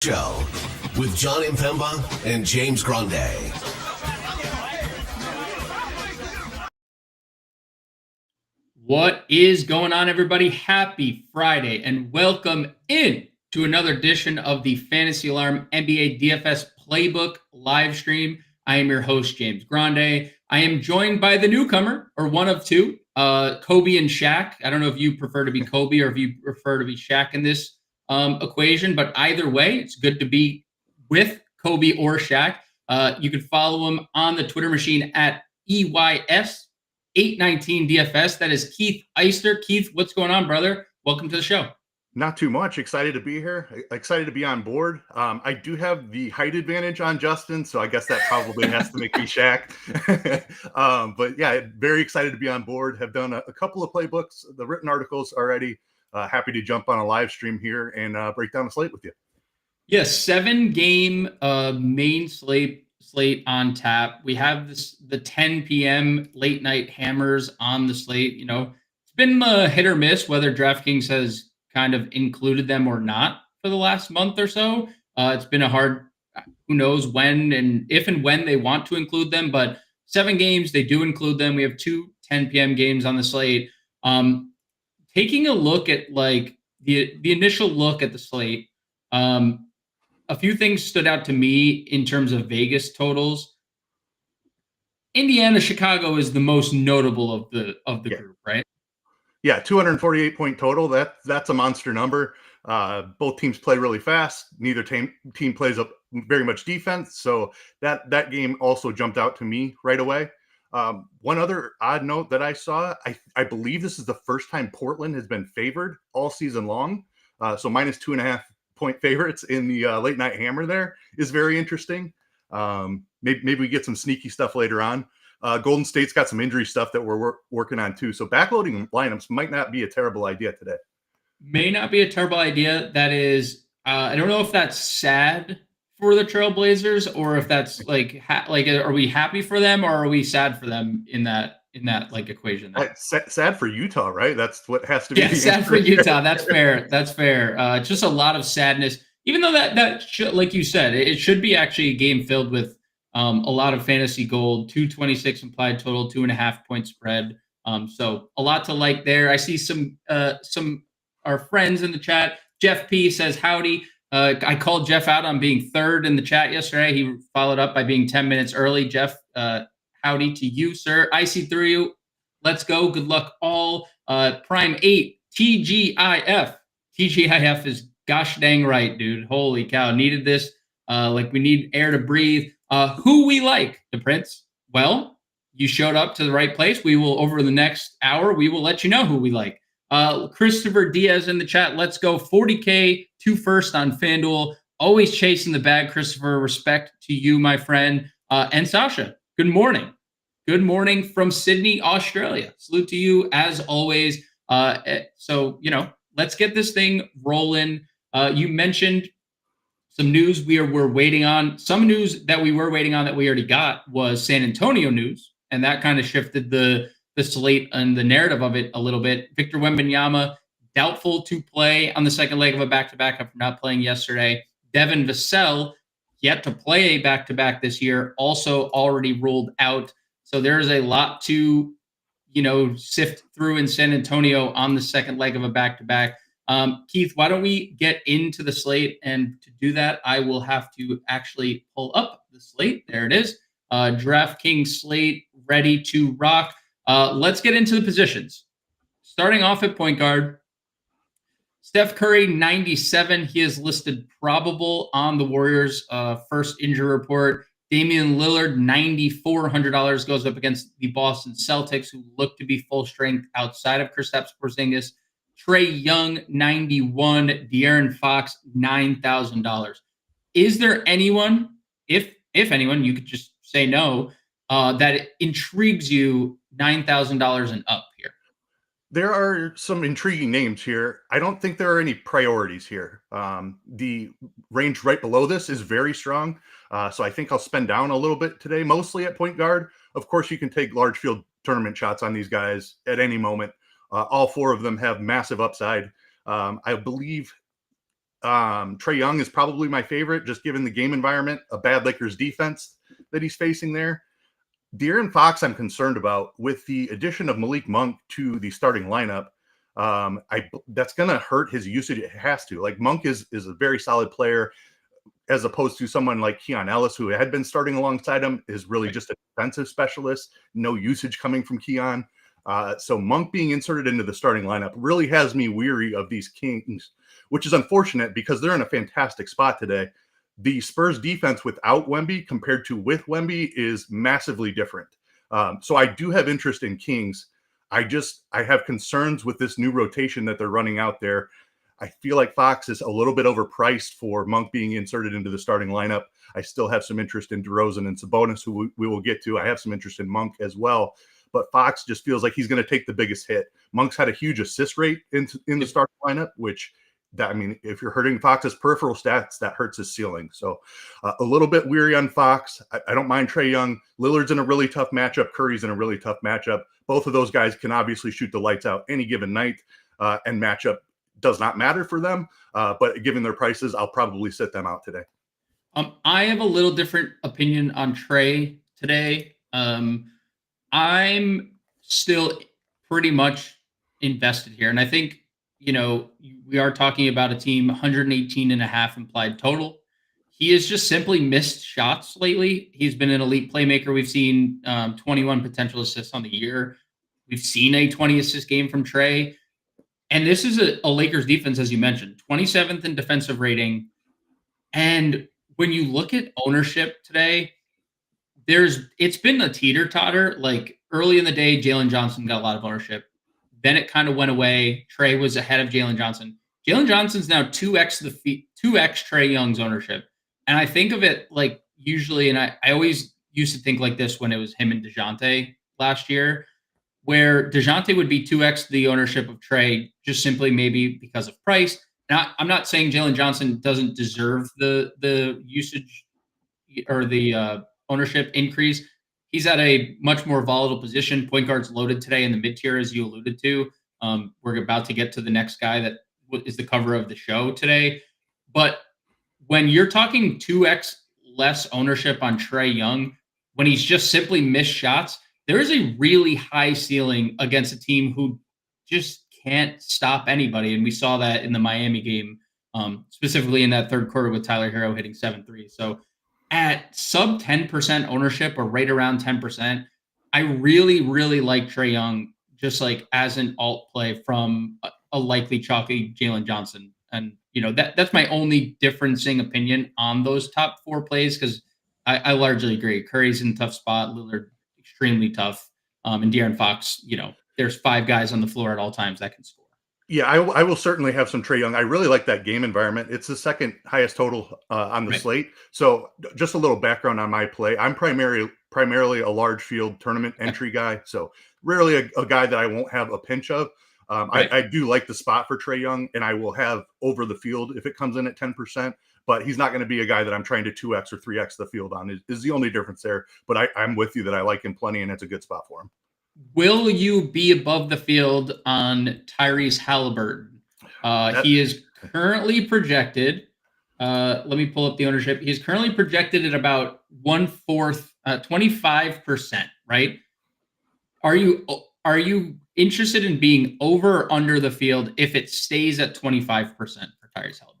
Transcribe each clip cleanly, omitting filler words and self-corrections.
Show with John Impemba and James Grande. What is going on, everybody? Happy Friday and welcome in to another edition of the Fantasy Alarm NBA DFS Playbook live stream. I am your host, James Grande. I am joined by the newcomer, or one of two, Kobe and Shaq. I don't know if you prefer to be Kobe or if you prefer to be Shaq in this equation, but either way, it's good to be with Kobe or Shaq. You can follow him on the Twitter machine at EYS819 DFS. That is Keith Eyster. Keith, what's going on, brother? Welcome to the show. Not too much. Excited to be here. Excited to be on board. I do have the height advantage on Justin, so I guess that probably has to make me Shaq. But yeah, very excited to be on board. Have done a couple of playbooks, the written articles already. Happy to jump on a live stream here and break down the slate with you. Yes, 7-game main slate on tap. We have the 10 p.m. late night hammers on the slate. You know, it's been hit or miss whether DraftKings has kind of included them or not for the last month or so. It's been a hard, who knows when and if and when they want to include them, but 7 games, they do include them. We have 2 10 p.m. games on the slate. Taking a look at like the initial look at the slate, a few things stood out to me in terms of Vegas totals. Indiana, Chicago is the most notable of the group, right? Yeah, 248 point total. That's a monster number. Both teams play really fast. Neither team plays up very much defense. So that game also jumped out to me right away. One other odd note that I saw, I believe this is the first time Portland has been favored all season long. So minus 2.5 point favorites in the late night hammer there is very interesting. Maybe we get some sneaky stuff later on. Golden State's got some injury stuff that we're working on too. So backloading lineups might not be a terrible idea today. May not be a terrible idea. That is, I don't know if that's sad for the Trailblazers or if that's like, are we happy for them or are we sad for them in that like equation? Sad for Utah, right? That's what has to be. Yeah, sad for Utah. That's fair. That's fair. Just a lot of sadness, even though that should, like you said, it should be actually a game filled with a lot of fantasy gold, 226 implied total, 2.5 point spread. So a lot to like there. I see some our friends in the chat. Jeff P says howdy. I called Jeff out on being third in the chat yesterday. He followed up by being 10 minutes early. Jeff, howdy to you, sir. I see through you. Let's go. Good luck all. Prime 8 TGIF. TGIF is gosh dang right, dude. Holy cow. Needed this. Like we need air to breathe. Who we like, the Prince? Well, you showed up to the right place. We will, over the next hour, we will let you know who we like. Christopher Diaz in the chat. Let's go. 40K to first on FanDuel. Always chasing the bag, Christopher. Respect to you, my friend. And Sasha, good morning. Good morning from Sydney, Australia. Salute to you as always. So, you know, let's get this thing rolling. You mentioned some news we're waiting on. Some news that we were waiting on that we already got was San Antonio news, and that kind of shifted the slate and the narrative of it a little bit. Victor Wembanyama, doubtful to play on the second leg of a back-to-back after not playing yesterday. Devin Vassell, yet to play a back-to-back this year, also already ruled out. So there's a lot to, you know, sift through in San Antonio on the second leg of a back-to-back. Keith, why don't we get into the slate? And to do that, I will have to actually pull up the slate. There it is. DraftKings slate ready to rock. Let's get into the positions. Starting off at point guard, Steph Curry, 97. He is listed probable on the Warriors' first injury report. Damian Lillard, $9,400 goes up against the Boston Celtics, who look to be full strength outside of Kristaps Porzingis. Trae Young, 91. De'Aaron Fox, $9,000. Is there anyone, if anyone, you could just say no, that intrigues you $9,000 and up here? There are some intriguing names here. I don't think there are any priorities here. The range right below this is very strong. So I think I'll spend down a little bit today, mostly at point guard. Of course, you can take large field tournament shots on these guys at any moment. All 4 of them have massive upside. I believe Trae Young is probably my favorite, just given the game environment, a bad Lakers defense that he's facing there. De'Aaron Fox, I'm concerned about with the addition of Malik Monk to the starting lineup. That's going to hurt his usage. It has to. Like Monk is a very solid player, as opposed to someone like Keon Ellis, who had been starting alongside him, is really just a defensive specialist. No usage coming from Keon. So Monk being inserted into the starting lineup really has me weary of these Kings, which is unfortunate because they're in a fantastic spot today. The Spurs defense without Wemby compared to with Wemby is massively different. So I do have interest in Kings. I have concerns with this new rotation that they're running out there. I feel like Fox is a little bit overpriced for Monk being inserted into the starting lineup. I still have some interest in DeRozan and Sabonis, who we will get to. I have some interest in Monk as well. But Fox just feels like he's going to take the biggest hit. Monk's had a huge assist rate in the starting lineup, which if you're hurting Fox's peripheral stats, that hurts his ceiling. So a little bit weary on Fox. I don't mind Trae Young. Lillard's in a really tough matchup. Curry's in a really tough matchup. Both of those guys can obviously shoot the lights out any given night, and matchup does not matter for them. But given their prices, I'll probably sit them out today. I have a little different opinion on Trae today. I'm still pretty much invested here. And I think, we are talking about a team 118.5 implied total. He has just simply missed shots lately. He's been an elite playmaker. We've seen 21 potential assists on the year. We've seen a 20 assist game from Trae. And this is a Lakers defense, as you mentioned, 27th in defensive rating. And when you look at ownership today, it's been a teeter-totter. Like early in the day, Jalen Johnson got a lot of ownership. Then it kind of went away. Trae was ahead of Jalen Johnson. Jalen Johnson's now 2x Trae Young's ownership. And I think of it like usually, and I always used to think like this when it was him and DeJounte last year, where DeJounte would be 2x the ownership of Trae, just simply maybe because of price. Now, I'm not saying Jalen Johnson doesn't deserve the usage or the ownership increase. He's at a much more volatile position. Point guard's loaded today in the mid-tier, as you alluded to. We're about to get to the next guy that is the cover of the show today. But when you're talking 2x less ownership on Trae Young, when he's just simply missed shots, there is a really high ceiling against a team who just can't stop anybody. And we saw that in the Miami game, specifically in that third quarter with Tyler Hero hitting 7 threes. So at sub 10% ownership or right around 10%, I really, really like Trae Young just like as an alt play from a likely chalky Jalen Johnson. And, that's my only differencing opinion on those top four plays because I largely agree. Curry's in a tough spot. Lillard, extremely tough. And De'Aaron Fox, there's 5 guys on the floor at all times that can score. Yeah, I will certainly have some Trae Young. I really like that game environment. It's the second highest total on the slate. So just a little background on my play. I'm primarily a large field tournament entry guy. So rarely a guy that I won't have a pinch of. I do like the spot for Trae Young, and I will have over the field if it comes in at 10%. But he's not going to be a guy that I'm trying to 2x or 3x the field on is the only difference there. But I'm with you that I like him plenty, and it's a good spot for him. Will you be above the field on Tyrese Halliburton? He is currently projected. Let me pull up the ownership. He's currently projected at about 1/4, 25%. Right? Are you interested in being over or under the field if it stays at 25% for Tyrese Halliburton?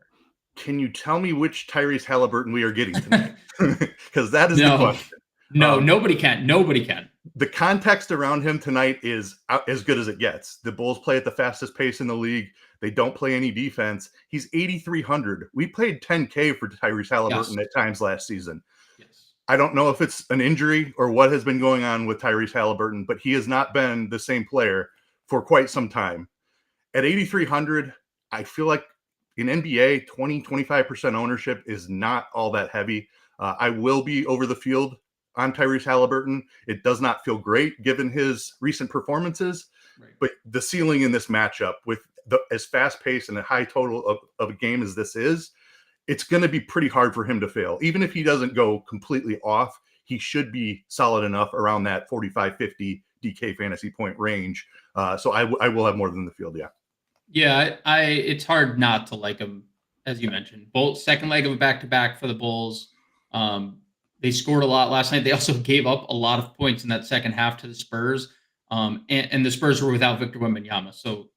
Can you tell me which Tyrese Halliburton we are getting tonight? Because that is the question. No, nobody can. Nobody can. The context around him tonight is as good as it gets. The Bulls play at the fastest pace in the league. They don't play any defense. He's 8,300. We played 10K for Tyrese Halliburton at times last season. Yes. I don't know if it's an injury or what has been going on with Tyrese Halliburton, but he has not been the same player for quite some time. At 8,300, I feel like in NBA, 25% ownership is not all that heavy. I will be over the field on Tyrese Halliburton. It does not feel great given his recent performances, but the ceiling in this matchup with as fast paced and a high total of a game as this is, it's going to be pretty hard for him to fail. Even if he doesn't go completely off, he should be solid enough around that 45, 50 DK fantasy point range. So I will have more than the field. Yeah. Yeah. It's hard not to like him as you mentioned. Both second leg of a back-to-back for the Bulls. They scored a lot last night. They also gave up a lot of points in that second half to the Spurs. And the Spurs were without Victor Wembanyama. So,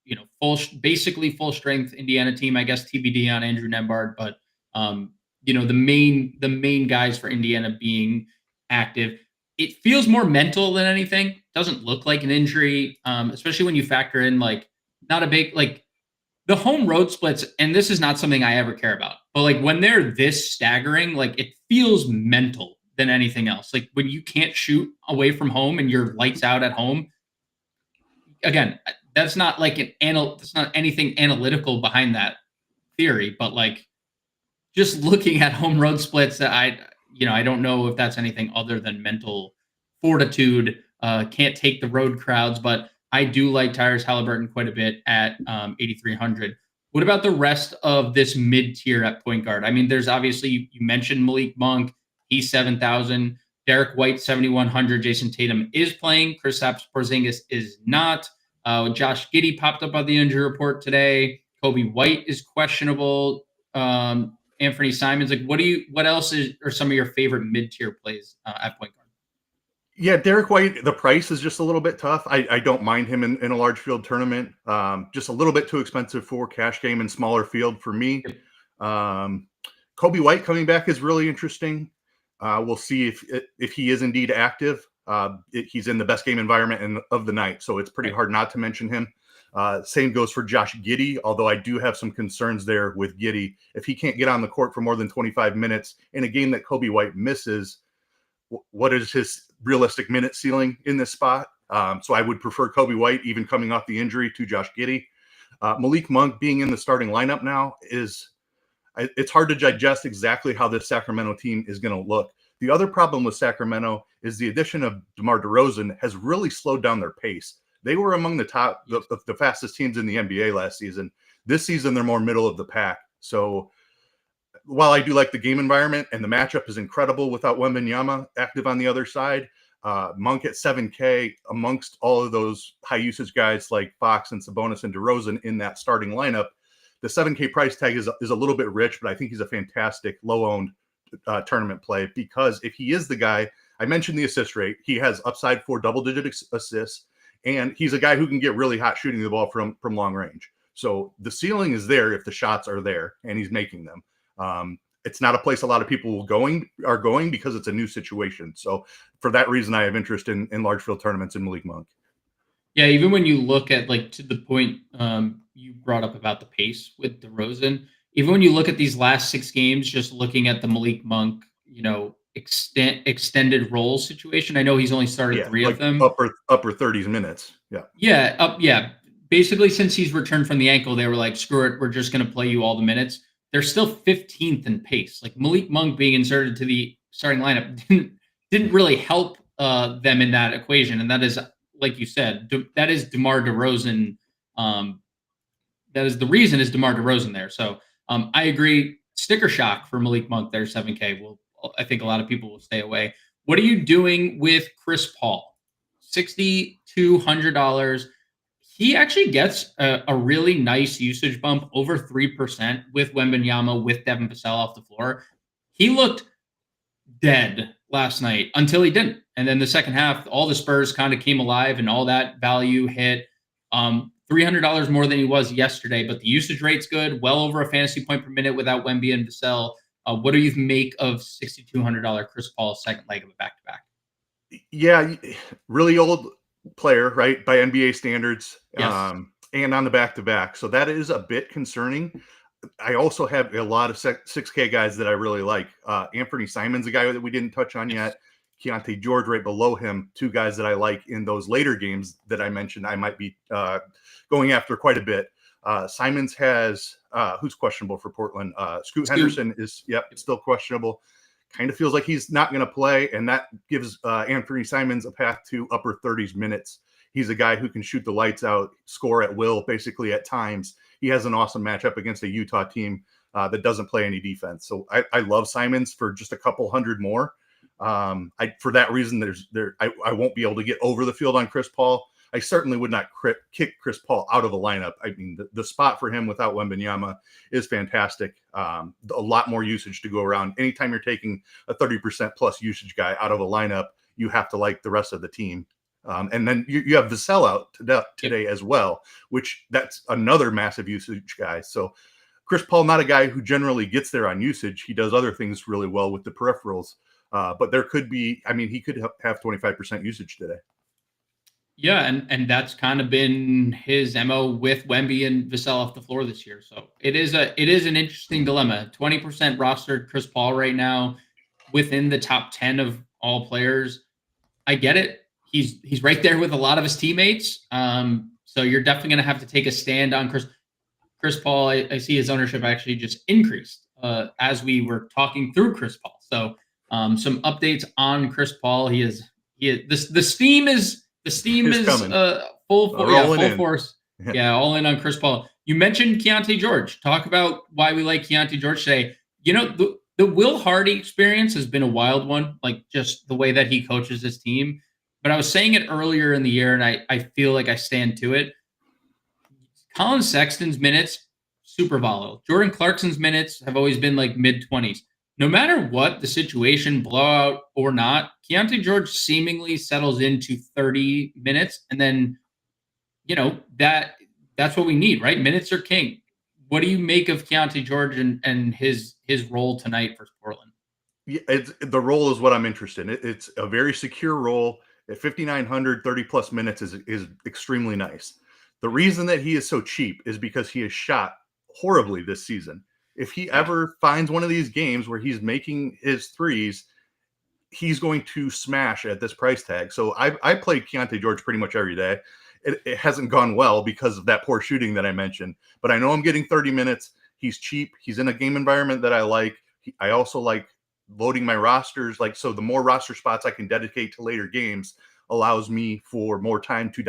basically full strength Indiana team, I guess TBD on Andrew Nembhard, but the main guys for Indiana being active. It feels more mental than anything. Doesn't look like an injury, especially when you factor in not a big the home road splits, and this is not something I ever care about. But when they're this staggering, it feels mental than anything else. Like when you can't shoot away from home and you're lights out at home. Again, that's not that's not anything analytical behind that theory, but just looking at home road splits, that I don't know if that's anything other than mental fortitude. Can't take the road crowds, but I do like Tyrese Halliburton quite a bit at 8,300. What about the rest of this mid tier at point guard? I mean, there's obviously, you mentioned Malik Monk. He's 7,000. Derek White, 7,100. Jason Tatum is playing. Kristaps Porzingis is not. Josh Giddey popped up on the injury report today. Kobe White is questionable. Anthony Simons. What else are some of your favorite mid tier plays at point guard? Yeah, Derek White, the price is just a little bit tough. I don't mind him in a large field tournament. Just a little bit too expensive for cash game and smaller field for me. Kobe White coming back is really interesting. We'll see if he is indeed active. He's in the best game environment of the night, so it's pretty hard not to mention him. Same goes for Josh Giddey, although I do have some concerns there with Giddey. If he can't get on the court for more than 25 minutes in a game that Kobe White misses, what is his realistic minute ceiling in this spot? So I would prefer Kobe White, even coming off the injury, to Josh Giddey. Malik Monk being in the starting lineup now it's hard to digest exactly how this Sacramento team is going to look. The other problem with Sacramento is the addition of DeMar DeRozan has really slowed down their pace. They were among the fastest teams in the NBA last season. This season, they're more middle of the pack. So while I do like the game environment and the matchup is incredible without Wembanyama active on the other side, Monk at 7K amongst all of those high usage guys like Fox and Sabonis and DeRozan in that starting lineup, the 7K price tag is a little bit rich, but I think he's a fantastic low-owned tournament play, because if he is the guy, I mentioned the assist rate, he has upside for double-digit assists, and he's a guy who can get really hot shooting the ball from long range. So the ceiling is there if the shots are there and he's making them. It's not a place a lot of people are going because it's a new situation. So for that reason, I have interest in large field tournaments in Malik Monk. Yeah, even when you look at to the point you brought up about the pace with DeRozan, even when you look at these last 6 games, just looking at the Malik Monk, extended role situation. I know he's only started 3 of them. Upper 30s minutes. Yeah. Yeah. Basically, since he's returned from the ankle, they were like, screw it, we're just going to play you all the minutes. They're still 15th in pace. Malik Monk being inserted to the starting lineup didn't really help them in that equation. And that is, like you said, that is DeMar DeRozan. That is the reason is DeMar DeRozan there. So I agree. Sticker shock for Malik Monk there, 7K. I think a lot of people will stay away. What are you doing with Chris Paul? $6,200. He actually gets a really nice usage bump, over 3% with Wembanyama, with Devin Vassell off the floor. He looked dead last night until he didn't. And then the second half, all the Spurs kind of came alive and all that value hit. $300 more than he was yesterday, but the usage rate's good, well over a fantasy point per minute without Wemby and Vassell. What do you make of $6,200 Chris Paul second leg of a back-to-back? Yeah, really old player, right, by NBA standards, yes. And on the back-to-back. So that is a bit concerning. I also have a lot of 6K guys that I really like. Anthony Simons, a guy that we didn't touch on yet. Keontae George right below him, 2 guys that I like in those later games that I mentioned I might be going after quite a bit. Simons has, who's questionable for Portland? Scoot Henderson is, still questionable. Kind of feels like he's not going to play, and that gives Anthony Simons a path to upper 30s minutes. He's a guy who can shoot the lights out, score at will, basically at times. He has an awesome matchup against a Utah team that doesn't play any defense. So I love Simons for just a couple hundred more. For that reason, I won't be able to get over the field on Chris Paul. I certainly would not kick Chris Paul out of a lineup. I mean, the spot for him without Wembanyama is fantastic. A lot more usage to go around. Anytime you're taking a 30% plus usage guy out of a lineup, you have to like the rest of the team. And then you have Vassell out today as well, which that's another massive usage guy. So Chris Paul, not a guy who generally gets there on usage. He does other things really well with the peripherals. But there could be, I mean, he could have 25% usage today. Yeah, and that's kind of been his MO with Wemby and Vassell off the floor this year. So it is an interesting dilemma. 20% rostered Chris Paul right now within the top 10 of all players. I get it. He's right there with a lot of his teammates. So you're definitely going to have to take a stand on Chris Paul. I see his ownership actually just increased as we were talking through Chris Paul. So some updates on Chris Paul. The steam is full force. Yeah, all in on Chris Paul. You mentioned Keontae George. Talk about why we like Keontae George today. You know, the Will Hardy experience has been a wild one, like just the way that he coaches his team. But I was saying it earlier in the year, and I feel like I stand to it. Colin Sexton's minutes, super volatile. Jordan Clarkson's minutes have always been like mid-20s. No matter what the situation, blowout or not, Keontae George seemingly settles into 30 minutes. And then, you know, that's what we need, right? Minutes are king. What do you make of Keontae George and his role tonight for Portland? Yeah, the role is what I'm interested in. It's a very secure role. At 5,900, 30 plus minutes is extremely nice. The reason that he is so cheap is because he has shot horribly this season. If he ever finds one of these games where he's making his threes, he's going to smash at this price tag. So I play Keontae George pretty much every day. It hasn't gone well because of that poor shooting that I mentioned, but I know I'm getting 30 minutes. He's cheap. He's in a game environment that I like. I also like loading my rosters. Like, so the more roster spots I can dedicate to later games allows me for more time to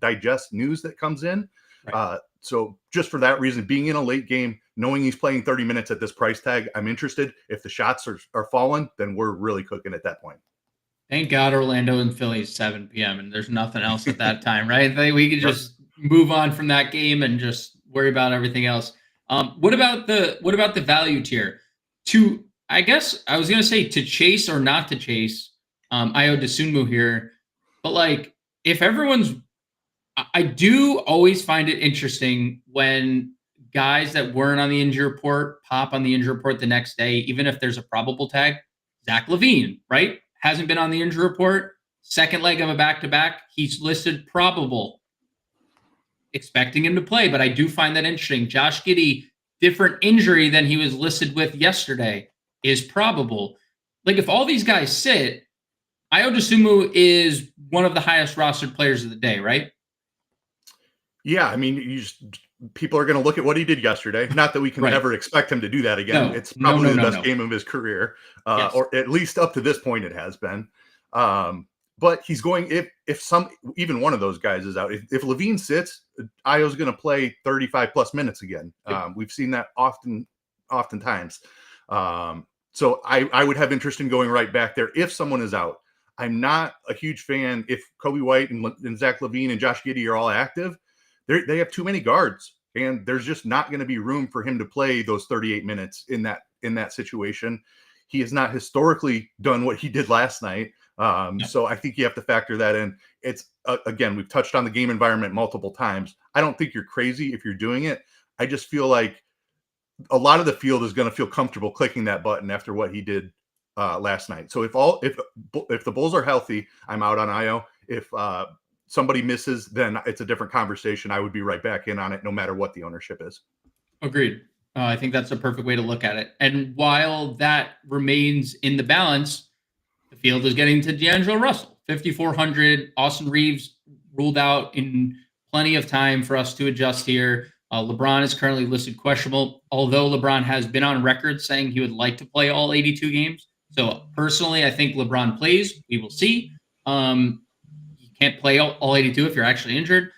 digest news that comes in. Right. So just for that reason, being in a late game, knowing he's playing 30 minutes at this price tag, I'm interested. If the shots are falling, then we're really cooking at that point. Thank God Orlando and Philly is 7 p.m. and there's nothing else at that time, right? We could just move on from that game and just worry about everything else. What about the value tier? I guess I was gonna say to chase or not to chase Ayo Dosunmu here, but like if everyone's, I do always find it interesting when guys that weren't on the injury report pop on the injury report the next day, even if there's a probable tag. Zach LaVine, right? Hasn't been on the injury report. Second leg of a back-to-back. He's listed probable. Expecting him to play, but I do find that interesting. Josh Giddey, different injury than he was listed with yesterday, is probable. Like if all these guys sit, Ayo Dosunmu is one of the highest rostered players of the day, right? Yeah, I mean, people are going to look at what he did yesterday. Not that we can ever expect him to do that again. It's probably the best game of his career, or at least up to this point it has been. But he's going, if even one of those guys is out, if LaVine sits, Ayo's going to play 35 plus minutes again. We've seen that oftentimes. So I would have interest in going right back there if someone is out. I'm not a huge fan if Kobe White and Zach LaVine and Josh Giddey are all active. They have too many guards, and there's just not going to be room for him to play those 38 minutes in that situation. He has not historically done what he did last night. So I think you have to factor that in. It's again, we've touched on the game environment multiple times. I don't think you're crazy if you're doing it. I just feel like a lot of the field is going to feel comfortable clicking that button after what he did last night. So if the Bulls are healthy, I'm out on Ayo. If somebody misses, then it's a different conversation. I would be right back in on it no matter what the ownership is. Agreed. I think that's a perfect way to look at it. And while that remains in the balance, the field is getting to D'Angelo Russell, 5,400. Austin Reeves ruled out in plenty of time for us to adjust here. LeBron is currently listed questionable, although LeBron has been on record saying he would like to play all 82 games. So personally, I think LeBron plays. We will see. You can't play all 82 if you're actually injured.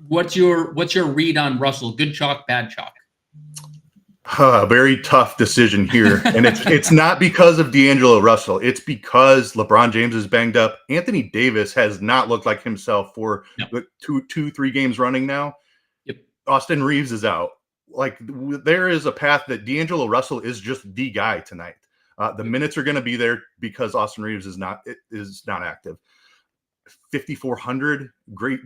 What's your read on Russell? Good chalk, bad chalk? Very tough decision here. And it's not because of D'Angelo Russell. It's because LeBron James is banged up. Anthony Davis has not looked like himself for the 3 games running now. Yep. Austin Reeves is out. Like, there is a path that D'Angelo Russell is just the guy tonight. The minutes are going to be there because Austin Reeves is not active. 5,400, great.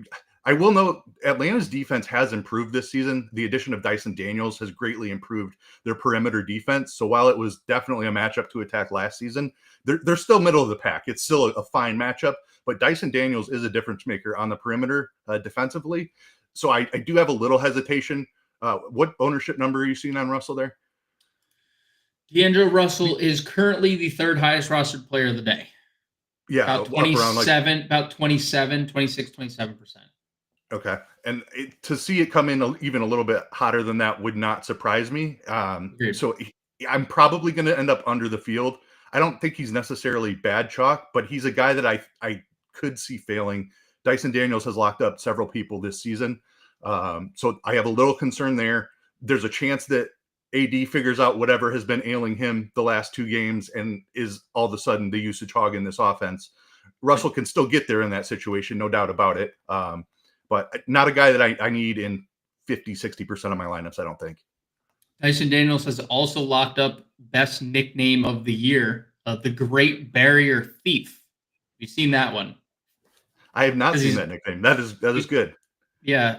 I will note Atlanta's defense has improved this season. The addition of Dyson Daniels has greatly improved their perimeter defense. So while it was definitely a matchup to attack last season, they're still middle of the pack. It's still a fine matchup, but Dyson Daniels is a difference maker on the perimeter defensively. So I do have a little hesitation. What ownership number are you seeing on Russell there? D'Angelo Russell is currently the 3rd highest rostered player of the day. Yeah, about 27, about 27, 26, 27%. Okay. And to see it come in even a little bit hotter than that would not surprise me. So I'm probably going to end up under the field. I don't think he's necessarily bad chalk, but he's a guy that I could see failing. Dyson Daniels has locked up several people this season. So I have a little concern there. There's a chance that AD figures out whatever has been ailing him the last 2 games and is all of a sudden the usage hog in this offense. Russell can still get there in that situation, no doubt about it. But not a guy that I need in 50, 60% of my lineups, I don't think. Dyson Daniels has also locked up best nickname of the year, the Great Barrier Thief. You've seen that one? I have not seen that nickname. That is good. Yeah,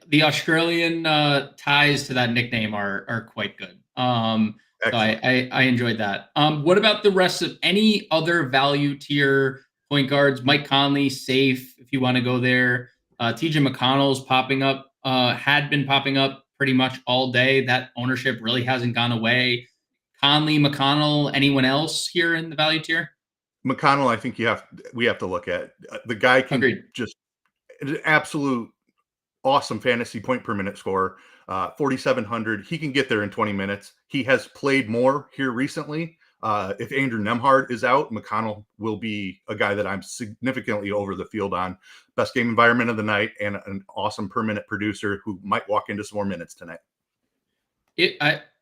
the Australian ties to that nickname are quite good. So I enjoyed that. What about the rest of any other value tier point guards? Mike Conley, safe if you want to go there. TJ McConnell's popping up, had been popping up pretty much all day. That ownership really hasn't gone away. Conley, McConnell, anyone else here in the value tier? McConnell, I think we have to look at. The guy can just an absolute awesome fantasy point per minute scorer, 4,700. He can get there in 20 minutes. He has played more here recently. If Andrew Nembhard is out, McConnell will be a guy that I'm significantly over the field on. Best game environment of the night and an awesome per minute producer who might walk into some more minutes tonight.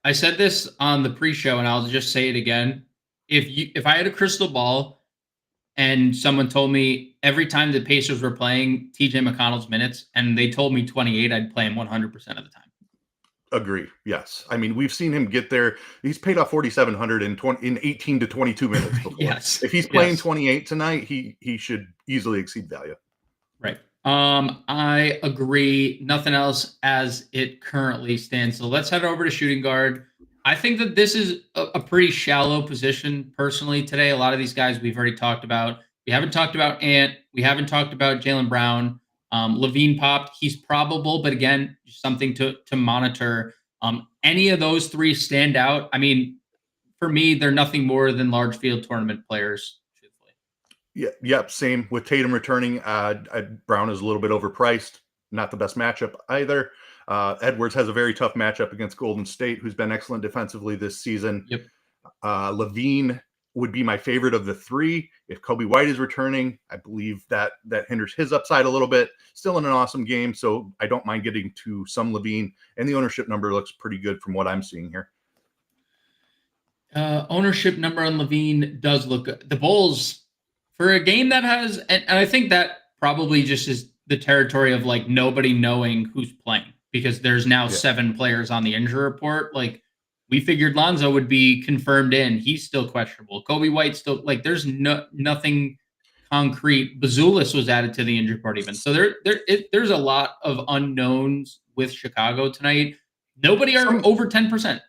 I said this on the pre-show, and I'll just say it again. If I had a crystal ball and someone told me every time the Pacers were playing TJ McConnell's minutes and they told me 28, I'd play him 100% of the time. Agree. Yes. I mean, we've seen him get there. He's paid off 4,700 in 18 to 22 minutes before. Yes. If he's playing 28 tonight, he should easily exceed value. Right. I agree. Nothing else as it currently stands. So let's head over to shooting guard. I think that this is a pretty shallow position personally today. A lot of these guys we've already talked about. We haven't talked about Ant. We haven't talked about Jaylen Brown. Levine popped. He's probable, but again, something to monitor. Any of those 3 stand out. I mean, for me, they're nothing more than large field tournament players. Truthfully. Yeah. Yep. Same with Tatum returning. Brown is a little bit overpriced. Not the best matchup either. Edwards has a very tough matchup against Golden State, who's been excellent defensively this season. Yep. Levine would be my favorite of the 3. If Kobe White is returning, I believe that hinders his upside a little bit. Still in an awesome game, so I don't mind getting to some Levine, and the ownership number looks pretty good from what I'm seeing here. Ownership number on Levine does look good. The Bulls, for a game that has, and I think that probably just is the territory of like nobody knowing who's playing, because there's now 7 players on the injury report. Like, we figured Lonzo would be confirmed in. He's still questionable. Kobe White still, like, there's nothing concrete. Bazulis was added to the injury report even. So there's a lot of unknowns with Chicago tonight. Nobody are over 10%.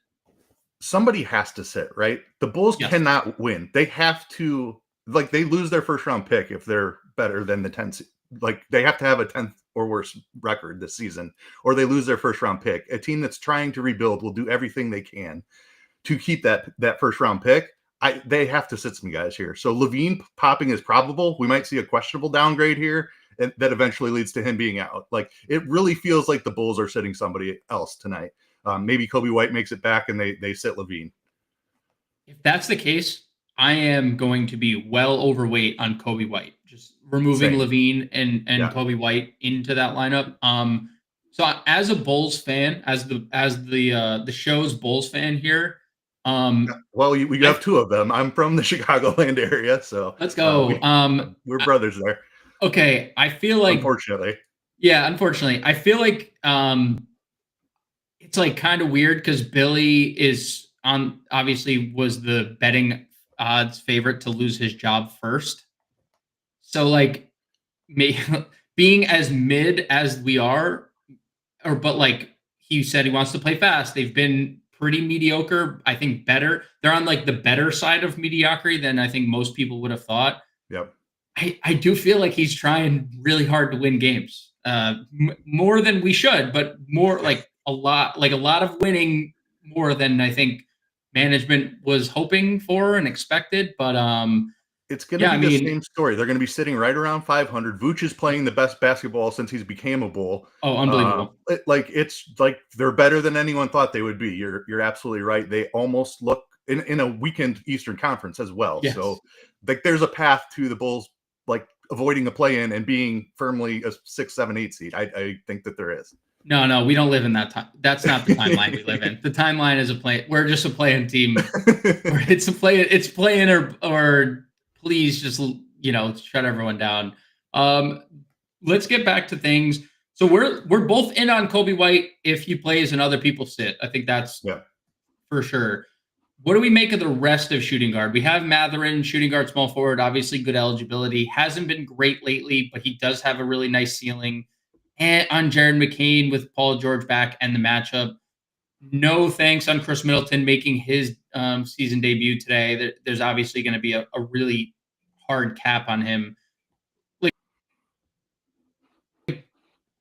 Somebody has to sit, right? The Bulls cannot win. They have to, like, they lose their first round pick if they're better than the 10th. Like, they have to have a 10th or worse record this season, or they lose their first round pick. A team that's trying to rebuild will do everything they can to keep that first round pick. They have to sit some guys here. So Levine popping is probable. We might see a questionable downgrade here, and that eventually leads to him being out. Like, it really feels like the Bulls are sitting somebody else tonight. Maybe Kobe White makes it back and they sit Levine. If that's the case, I am going to be well overweight on Kobe White. Just removing Levine and Kobe White into that lineup. as a Bulls fan, as the show's Bulls fan here, Well, we have two of them. I'm from the Chicagoland area, so let's go. we're brothers there. Okay, I feel like Unfortunately, yeah, unfortunately, I feel like it's like kind of weird because Billy is on obviously was the betting odds favorite to lose his job first. So like me being as mid as we are, but like he said he wants to play fast. They've been pretty mediocre. I think better. They're on like the better side of mediocrity than I think most people would have thought. yep. I do feel like he's trying really hard to win games, more than we should, but more like a lot of winning more than I think management was hoping for and expected. But It's going to yeah, be I the mean, same story. They're going to be sitting right around 500. Vooch is playing the best basketball since he's became a Bull. oh, unbelievable. It's like they're better than anyone thought they would be. You're absolutely right. They almost look in a weekend Eastern Conference as well. Yes. So like there's a path to the Bulls like avoiding the play-in and being firmly a 6, 7, 8 seed. I think that there is. No, we don't live in that time. That's not the timeline we live in. The timeline is we're just a playing team. Or it's playing or please just shut everyone down. Let's get back to things. So we're both in on Kobe White if he plays and other people sit. I think that's for sure. What do we make of the rest of shooting guard? We have Mathurin, shooting guard, small forward, obviously good eligibility. Hasn't been great lately, but he does have a really nice ceiling. And on Jared McCain with Paul George back and the matchup. No thanks on Chris Middleton making his season debut today. There's obviously going to be a really hard cap on him. Like,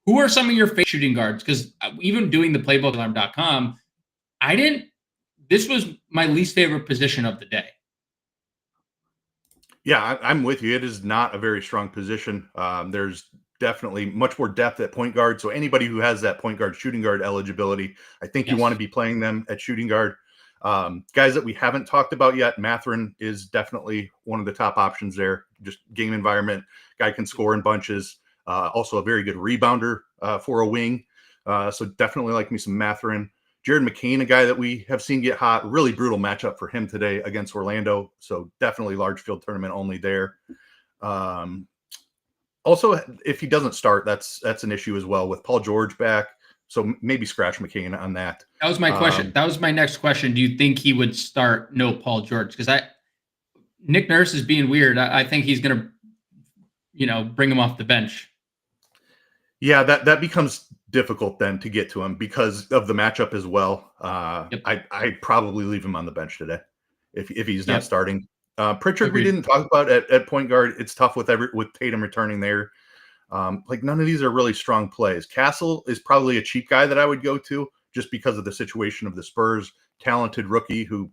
who are some of your favorite shooting guards? Because even doing the playbook.com, this was my least favorite position of the day. Yeah, I'm with you. It is not a very strong position. There's definitely much more depth at point guard. So anybody who has that point guard, shooting guard eligibility, I think you want to be playing them at shooting guard. Guys that we haven't talked about yet, Mathurin is definitely one of the top options there. Just game environment, guy can score in bunches. Also a very good rebounder for a wing. So definitely like me some Mathurin. Jared McCain, a guy that we have seen get hot, really brutal matchup for him today against Orlando. So definitely large field tournament only there. Also, if he doesn't start, that's an issue as well with Paul George back. So maybe scratch McCain on that. That was my question. That was my next question. Do you think he would start no Paul George? Because Nick Nurse is being weird. I think he's going to, bring him off the bench. Yeah, that becomes difficult then to get to him because of the matchup as well. I'd probably leave him on the bench today if he's not starting. Pritchard, we didn't talk about at point guard. It's tough with Tatum returning there. Like none of these are really strong plays. Castle is probably a cheap guy that I would go to just because of the situation of the Spurs. Talented rookie who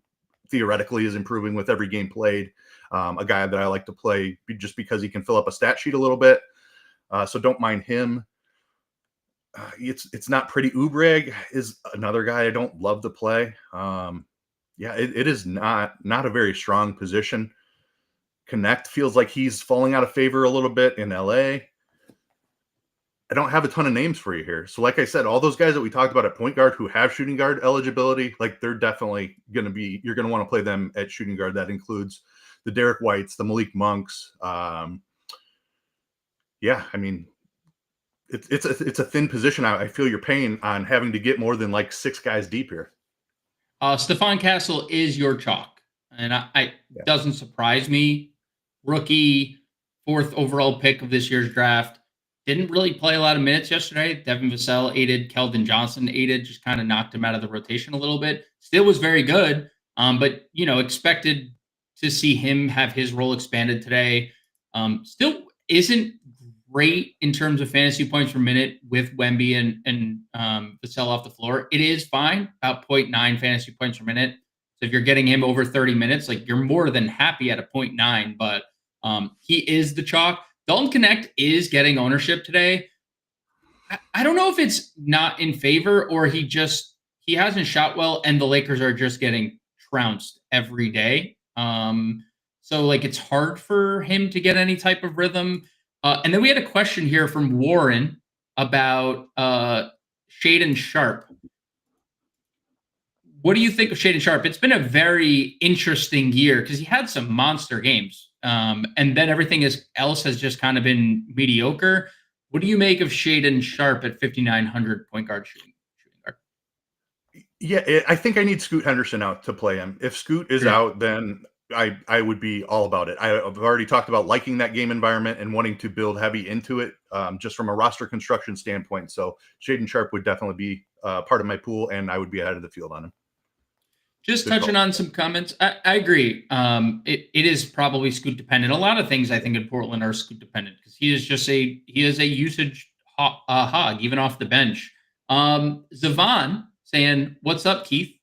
theoretically is improving with every game played. A guy that I like to play just because he can fill up a stat sheet a little bit. So don't mind him. It's not pretty. Oubre is another guy I don't love to play. It is not a very strong position. Connect feels like he's falling out of favor a little bit in LA. I don't have a ton of names for you here. So like I said, all those guys that we talked about at point guard who have shooting guard eligibility, like they're definitely going to be, you're going to want to play them at shooting guard. That includes the Derek Whites, the Malik Monks. I mean, it's a thin position. I feel your pain on having to get more than like 6 guys deep here. Stephon Castle is your chalk, and doesn't surprise me. Rookie, 4th overall pick of this year's draft. Didn't really play a lot of minutes yesterday. Devin Vassell aided, Keldon Johnson aided, just kind of knocked him out of the rotation a little bit. Still was very good, but expected to see him have his role expanded today. Still isn't great in terms of fantasy points per minute with Wemby and Vassell off the floor. It is fine, about 0.9 fantasy points per minute. So if you're getting him over 30 minutes, like you're more than happy at a 0.9, but he is the chalk. Dalton Connect is getting ownership today. I don't know if it's not in favor or he hasn't shot well and the Lakers are just getting trounced every day. So like it's hard for him to get any type of rhythm. And then we had a question here from Warren about Shaden Sharp. What do you think of Shaden Sharp? It's been a very interesting year because he had some monster games, and then everything else has just kind of been mediocre. What do you make of Shaden Sharp at 5,900 point guard shooting guard? Yeah, I think I need Scoot Henderson out to play him. If Scoot is out, then I would be all about it. I've already talked about liking that game environment and wanting to build heavy into it, just from a roster construction standpoint. So Shaden Sharp would definitely be part of my pool, and I would be ahead of the field on him. Just touching on some comments, I agree. It is probably Scoot dependent. A lot of things I think in Portland are Scoot dependent because he is a usage hog even off the bench. Zavon saying, "What's up, Keith?"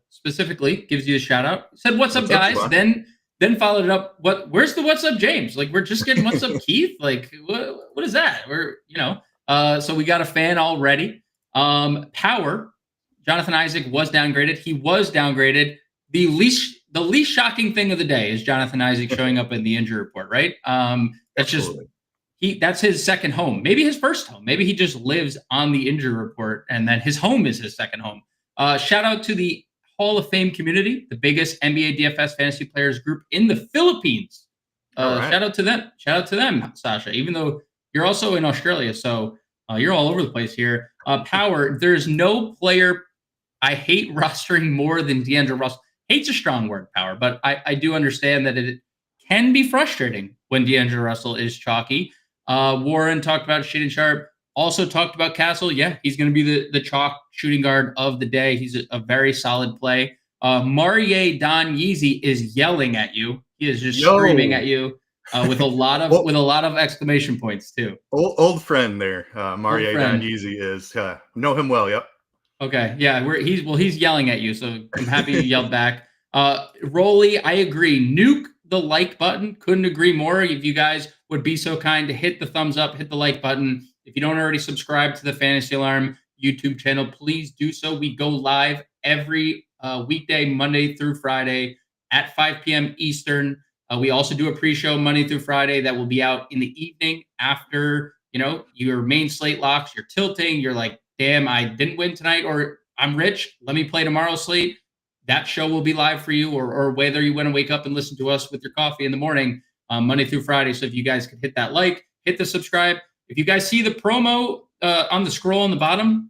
Specifically gives you a shout out. Said, "What's up, guys?" Then followed it up. Where's the "What's up, James?" Like we're just getting "What's up, Keith?" Like what is that? So we got a fan already. Power. Jonathan Isaac was downgraded. He was downgraded. The least shocking thing of the day is Jonathan Isaac showing up in the injury report, right? That's his second home, maybe his first home. Maybe he just lives on the injury report, and then his home is his second home. Shout out to the Hall of Fame community, the biggest NBA DFS fantasy players group in the Philippines. Right. Shout out to them, Sasha. Even though you're also in Australia, so you're all over the place here. Power. There's no player I hate rostering more than D'Angelo Russell. Hate's a strong word, Power, but I do understand that it can be frustrating when D'Angelo Russell is chalky. Warren talked about Shaden Sharp. Also talked about Castle. Yeah, he's going to be the chalk shooting guard of the day. He's a very solid play. Marie Don Yeezy is yelling at you. He is just screaming at you with a lot of exclamation points too. Old friend there, Marie Don Yeezy is. Know him well. Yep. Okay, yeah, he's yelling at you, so I'm happy you yelled back. Rolly, I agree. Nuke the like button. Couldn't agree more. If you guys would be so kind to hit the thumbs up, hit the like button. If you don't already subscribe to the Fantasy Alarm YouTube channel, please do so. We go live every weekday, Monday through Friday at 5 p.m. Eastern. We also do a pre-show Monday through Friday that will be out in the evening after your main slate locks. You're tilting. You're like, damn, I didn't win tonight, or I'm rich. Let me play tomorrow's slate. That show will be live for you, or whether you want to wake up and listen to us with your coffee in the morning, Monday through Friday. So if you guys could hit that like, hit the subscribe. If you guys see the promo on the scroll on the bottom,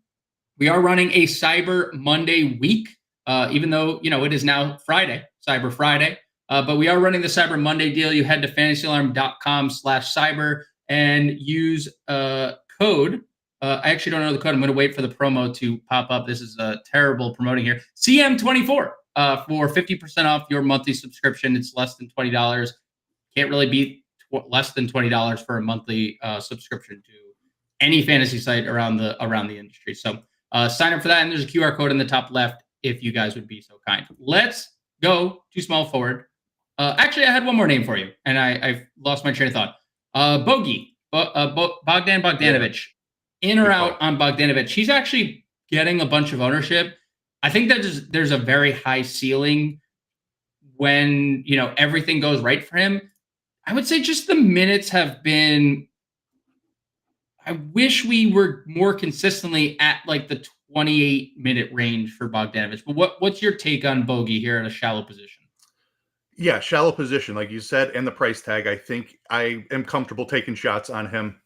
we are running a Cyber Monday week, even though, it is now Friday, Cyber Friday. But we are running the Cyber Monday deal. You head to fantasyalarm.com/cyber and use code. I actually don't know the code. I'm going to wait for the promo to pop up. This is terrible promoting here. CM24 for 50% off your monthly subscription. It's less than $20. Can't really beat less than $20 for a monthly subscription to any fantasy site around the industry. So sign up for that, and there's a QR code in the top left if you guys would be so kind. Let's go to small forward. Actually, I had one more name for you, and I've lost my train of thought. Bogey, Bogdan Bogdanovic. Yeah. In or out on Bogdanovic. He's actually getting a bunch of ownership. I think that there's a very high ceiling when, everything goes right for him. I would say just the minutes have been, I wish we were more consistently at like the 28-minute range for Bogdanovic. But what's your take on Bogey here at a shallow position? Yeah, shallow position, like you said, and the price tag. I think I am comfortable taking shots on him.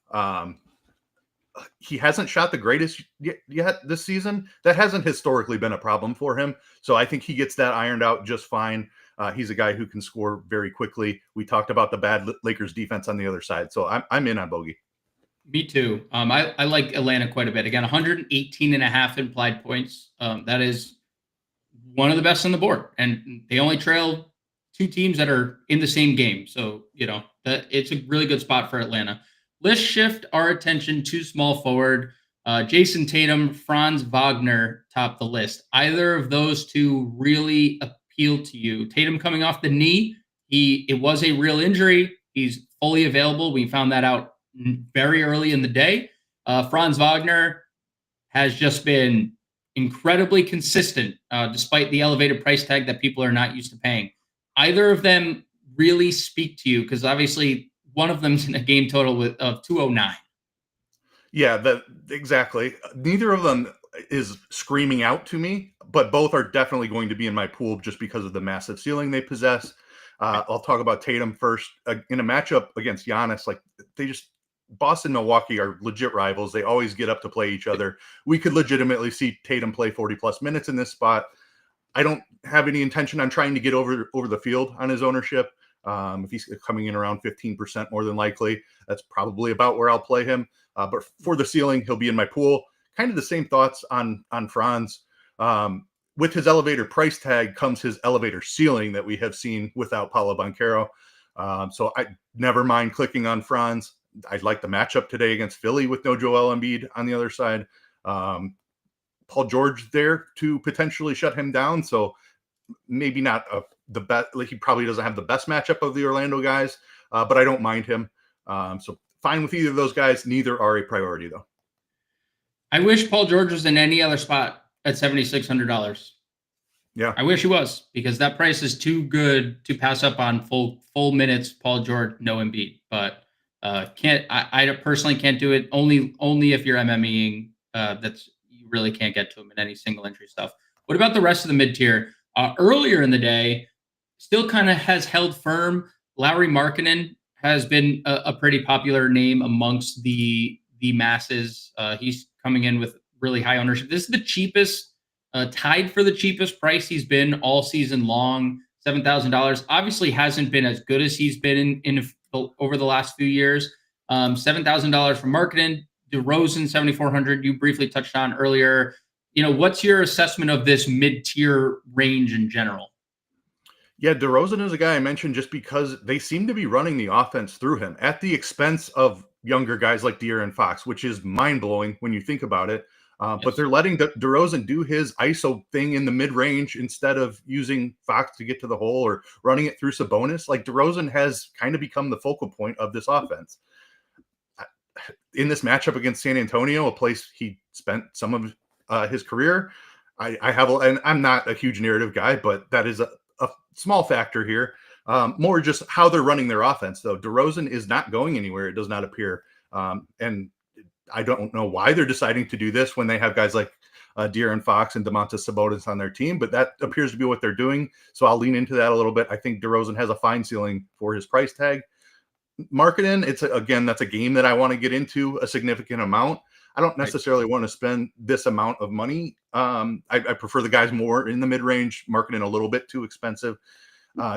He hasn't shot the greatest yet this season. That hasn't historically been a problem for him. So I think he gets that ironed out just fine. He's a guy who can score very quickly. We talked about the bad Lakers defense on the other side. So I'm in on Bogey. Me too. I like Atlanta quite a bit. Again, 118.5 implied points. That is one of the best on the board. And they only trail two teams that are in the same game. So, that it's a really good spot for Atlanta. Let's shift our attention to small forward. Jason Tatum, Franz Wagner top the list. Either of those two really appeal to you? Tatum coming off the knee. It was a real injury. He's fully available. We found that out very early in the day. Franz Wagner has just been incredibly consistent despite the elevated price tag that people are not used to paying. Either of them really speak to you? Because obviously one of them's in a game total of 209. Yeah, exactly. Neither of them is screaming out to me, but both are definitely going to be in my pool just because of the massive ceiling they possess. Right. I'll talk about Tatum first. In a matchup against Giannis, like they just Boston, Milwaukee are legit rivals. They always get up to play each other. We could legitimately see Tatum play 40 plus minutes in this spot. I don't have any intention on trying to get over the field on his ownership. If he's coming in around 15%, more than likely, that's probably about where I'll play him. But for the ceiling, he'll be in my pool. Kind of the same thoughts on Franz. With his elevator price tag comes his elevator ceiling that we have seen without Paolo Banchero. So I never mind clicking on Franz. I'd like the matchup today against Philly with no Joel Embiid on the other side. Paul George there to potentially shut him down. So maybe not the best. Like he probably doesn't have the best matchup of the Orlando guys, but I don't mind him. So fine with either of those guys. Neither are a priority though. I wish Paul George was in any other spot at $7,600. Yeah, I wish he was, because that price is too good to pass up on full minutes. Paul George, no Embiid, but I personally can't do it. Only if you're MMEing. You really can't get to him in any single entry stuff. What about the rest of the mid tier? Earlier in the day, still kind of has held firm. Lauri Markkanen has been a pretty popular name amongst the masses. He's coming in with really high ownership. This is the cheapest, tied for the cheapest price he's been all season long. $7,000. Obviously hasn't been as good as he's been over the last few years. $7,000 for Markkanen. DeRozan, 7,400. You briefly touched on earlier. What's your assessment of this mid-tier range in general? Yeah, DeRozan is a guy I mentioned just because they seem to be running the offense through him at the expense of younger guys like De'Aaron Fox, which is mind-blowing when you think about it. But Yes. they're letting DeRozan do his ISO thing in the mid-range instead of using Fox to get to the hole or running it through Sabonis. Like DeRozan has kind of become the focal point of this offense. In this matchup against San Antonio, a place he spent some of his career, I have, and I'm not a huge narrative guy, but that is a small factor here. More just how they're running their offense, though. DeRozan is not going anywhere, it does not appear. And I don't know why they're deciding to do this when they have guys like De'Aaron Fox and Domantas Sabonis on their team, but that appears to be what they're doing. So I'll lean into that a little bit. I think DeRozan has a fine ceiling for his price tag. Marketing, that's a game that I want to get into a significant amount. I don't necessarily want to spend this amount of money. I prefer the guys more in the mid-range. Marketing a little bit too expensive.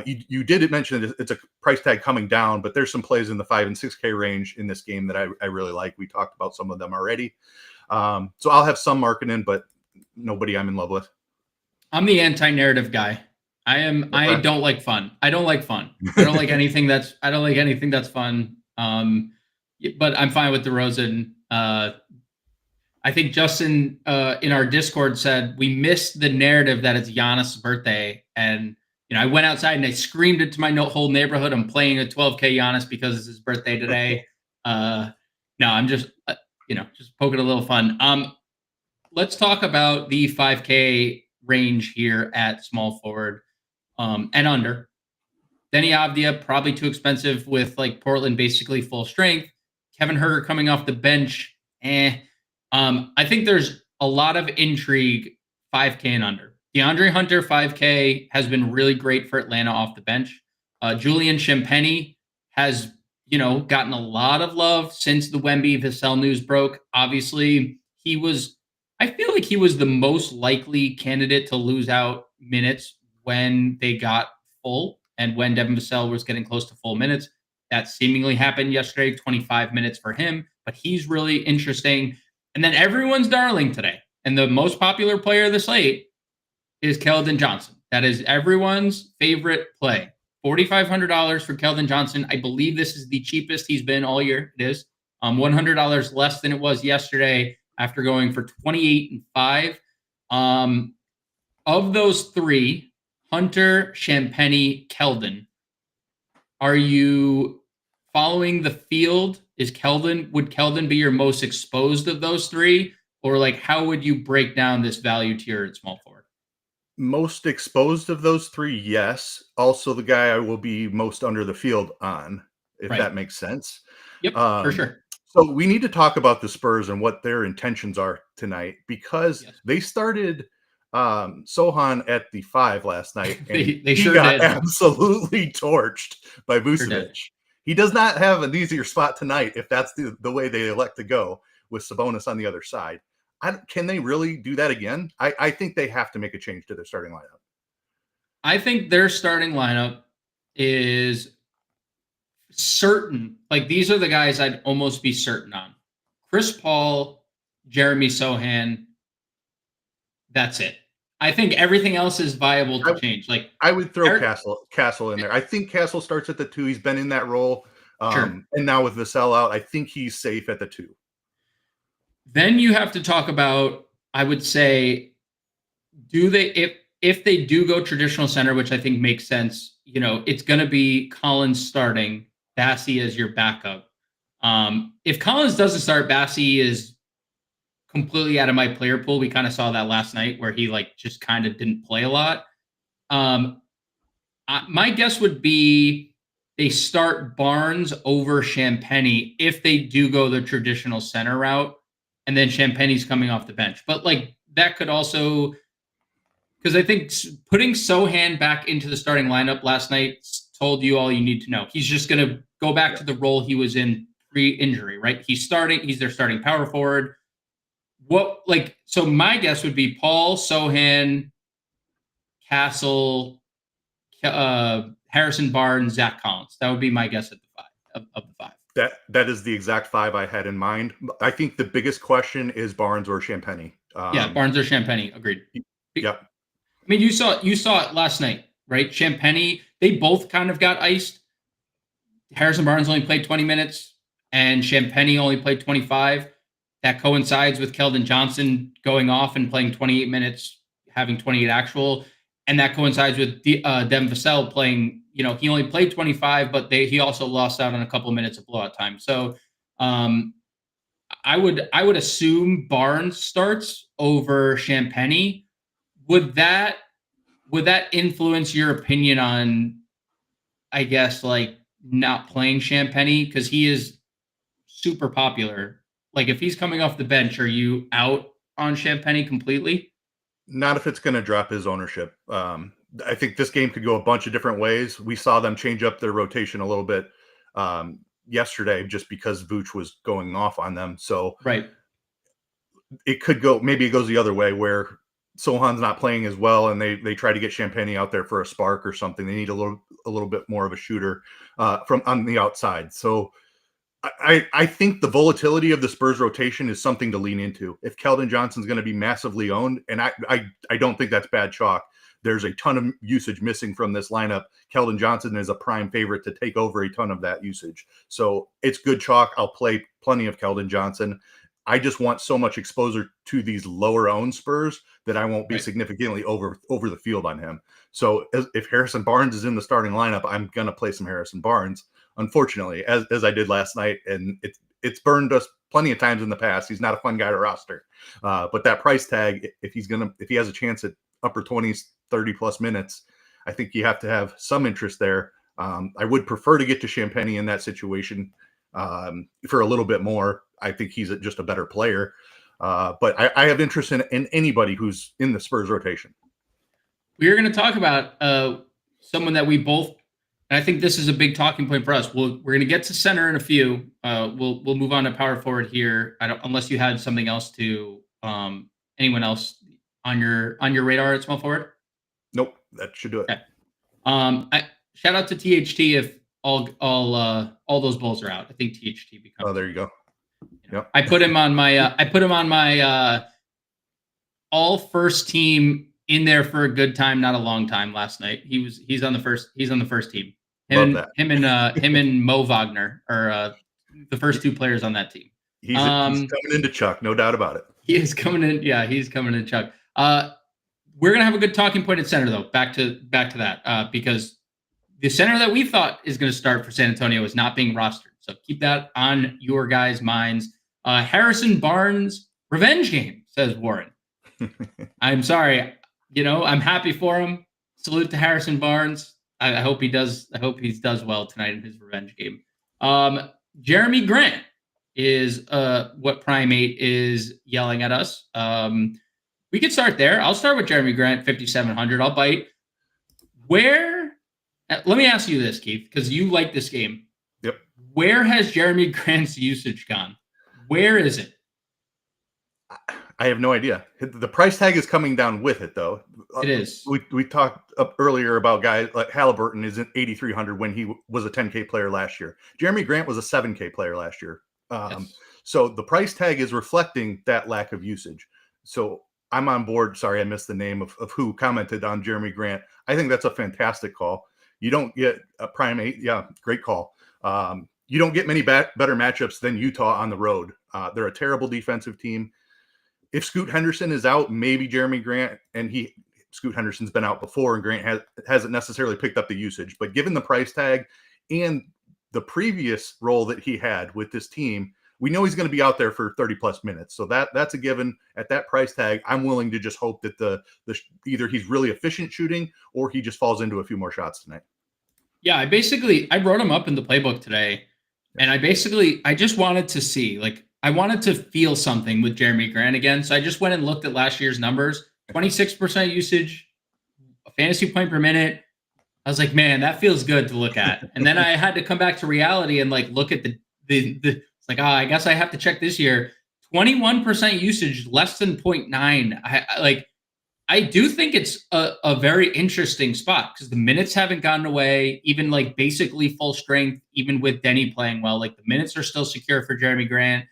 You did mention that it's a price tag coming down, but there's some plays in the 5 and 6K range in this game that I really like. We talked about some of them already. So I'll have some marketing, but nobody I'm in love with. I'm the anti-narrative guy. Okay. I don't like fun. I don't like fun. I don't like anything that's fun. But I'm fine with DeRozan. I think Justin in our Discord said we missed the narrative that it's Giannis' birthday, and I went outside and I screamed it to my whole neighborhood. I'm playing a 12K Giannis because it's his birthday today. No, I'm just just poking a little fun. Let's talk about the 5K range here at small forward and under. Denny Avdia, probably too expensive with like Portland basically full strength. Kevin Huerter coming off the bench. I think there's a lot of intrigue 5K and under. DeAndre Hunter 5K has been really great for Atlanta off the bench. Julian Champagnie has gotten a lot of love since the Wemby Vassell news broke. Obviously, I feel like he was the most likely candidate to lose out minutes when they got full and when Devin Vassell was getting close to full minutes. That seemingly happened yesterday, 25 minutes for him, but he's really interesting. And then everyone's darling today, and the most popular player of the slate is Keldon Johnson. That is everyone's favorite play. $4,500 for Keldon Johnson. I believe this is the cheapest he's been all year. It is $100 less than it was yesterday after going for 28 and 5. Of those three, Hunter, Champagnie, Keldon, are you following the field? Would Keldon be your most exposed of those three? Or like, how would you break down this value tier at small forward? Most exposed of those three, yes. Also the guy I will be most under the field on, if Right. that makes sense. Yep, for sure. So we need to talk about the Spurs and what their intentions are tonight, because they started Sohan at the 5 last night, and they he sure got did. Absolutely torched by Vucevic. Sure he does not have an easier spot tonight if that's the way they elect to go, with Sabonis on the other side. Can they really do that again? I think they have to make a change to their starting lineup. I think their starting lineup is certain. Like, these are the guys I'd almost be certain on. Chris Paul, Jeremy Sohan. That's it. I think everything else is viable to change. Like, I would throw Castle in there. I think Castle starts at the 2. He's been in that role. Sure. And now with Vassell out, I think he's safe at the 2. Then you have to talk about, I would say, if they do go traditional center, which I think makes sense, it's going to be Collins starting, Bassey as your backup. If Collins doesn't start, Bassey is completely out of my player pool. We kind of saw that last night where he just kind of didn't play a lot. My guess would be they start Barnes over Champagnie if they do go the traditional center route, and then Champagnie's coming off the bench. But that could also, because I think putting Sohan back into the starting lineup last night told you all you need to know. He's just going to go back to the role he was in pre-injury, right? He's their starting power forward. So my guess would be Paul, Sohan, Castle, Harrison Barnes, Zach Collins. That would be my guess at the 5 of the 5. That is the exact 5 I had in mind. I think the biggest question is Barnes or Champagnie. Barnes or Champagnie. Agreed. Yep. I mean, you saw it last night, right? Champagnie, they both kind of got iced. Harrison Barnes only played 20 minutes, and Champagnie only played 25. That coincides with Keldon Johnson going off and playing 28 minutes, having 28 actual. And that coincides with Devin Vassell playing, he only played 25, but he also lost out on a couple of minutes of blowout time. So I would assume Barnes starts over Champagnie. Would that influence your opinion on, I guess, not playing Champagnie? Because he is super popular. If he's coming off the bench, are you out on Champagnie completely? Not if it's going to drop his ownership. I think this game could go a bunch of different ways. We saw them change up their rotation a little bit yesterday just because Vooch was going off on them. So right, it could go, maybe it goes the other way where Sohan's not playing as well, and they try to get Champagnie out there for a spark or something. They need a little bit more of a shooter from on the outside. So I think the volatility of the Spurs rotation is something to lean into. If Keldon Johnson's going to be massively owned, and I don't think that's bad chalk. There's a ton of usage missing from this lineup. Keldon Johnson is a prime favorite to take over a ton of that usage. So it's good chalk. I'll play plenty of Keldon Johnson. I just want so much exposure to these lower owned Spurs that I won't be significantly over the field on him. So if Harrison Barnes is in the starting lineup, I'm going to play some Harrison Barnes. Unfortunately, as I did last night, and it's burned us plenty of times in the past. He's not a fun guy to roster, but that price tag, if he has a chance at upper 20s, 30 plus minutes, I think you have to have some interest there. I would prefer to get to Champagnie in that situation for a little bit more. I think he's just a better player, but I have interest in anybody who's in the Spurs rotation. We're going to talk about someone that we both. And I think this is a big talking point for us. We're going to get to center in a few. We'll move on to power forward here. Unless you had something else to anyone else on your radar at small forward. Nope, that should do it. Okay. Shout out to THT if all those Bulls are out. I think THT becomes. Oh, there you go. Yep. I put him on my all first team in there for a good time, not a long time last night. He's on the first team. Him and Mo Wagner are the first two players on that team. He's coming into Chuck, no doubt about it. He is coming in. Yeah, he's coming in Chuck. We're gonna have a good talking point at center though. Back to that because the center that we thought is going to start for San Antonio is not being rostered. So keep that on your guys' minds. Harrison Barnes revenge game, says Warren. I'm sorry. I'm happy for him. Salute to Harrison Barnes. I hope he does well tonight in his revenge game. Jeremy Grant is what Primate is yelling at us. We could start there. I'll start with Jeremy Grant, 5,700. I'll bite. Let me ask you this, Keith, because you like this game. Yep. Where has Jeremy Grant's usage gone? Where is it? I have no idea. The price tag is coming down with it, though. It is. We talked up earlier about guys like Halliburton is at 8,300 when he was a 10K player last year. Jeremy Grant was a 7K player last year. Yes. So the price tag is reflecting that lack of usage. So I'm on board. Sorry, I missed the name of who commented on Jeremy Grant. I think that's a fantastic call. You don't get a Primate. Yeah, great call. You don't get many better matchups than Utah on the road. They're a terrible defensive team. If Scoot Henderson is out, maybe Jeremy Grant, and Scoot Henderson's been out before, and Grant hasn't necessarily picked up the usage. But given the price tag and the previous role that he had with this team, we know he's going to be out there for 30-plus minutes. So that's a given. At that price tag, I'm willing to just hope that the either he's really efficient shooting or he just falls into a few more shots tonight. Yeah, I wrote him up in the playbook today, and I just wanted to see, like, I wanted to feel something with Jeremy Grant again. So I just went and looked at last year's numbers, 26% usage, a fantasy point per minute. I was like, man, that feels good to look at. And then I had to come back to reality and like look at the it's like, I guess I have to check this year. 21% usage, less than 0.9. I do think it's a very interesting spot because the minutes haven't gotten away, even like basically full strength, even with Denny playing well. Like the minutes are still secure for Jeremy Grant.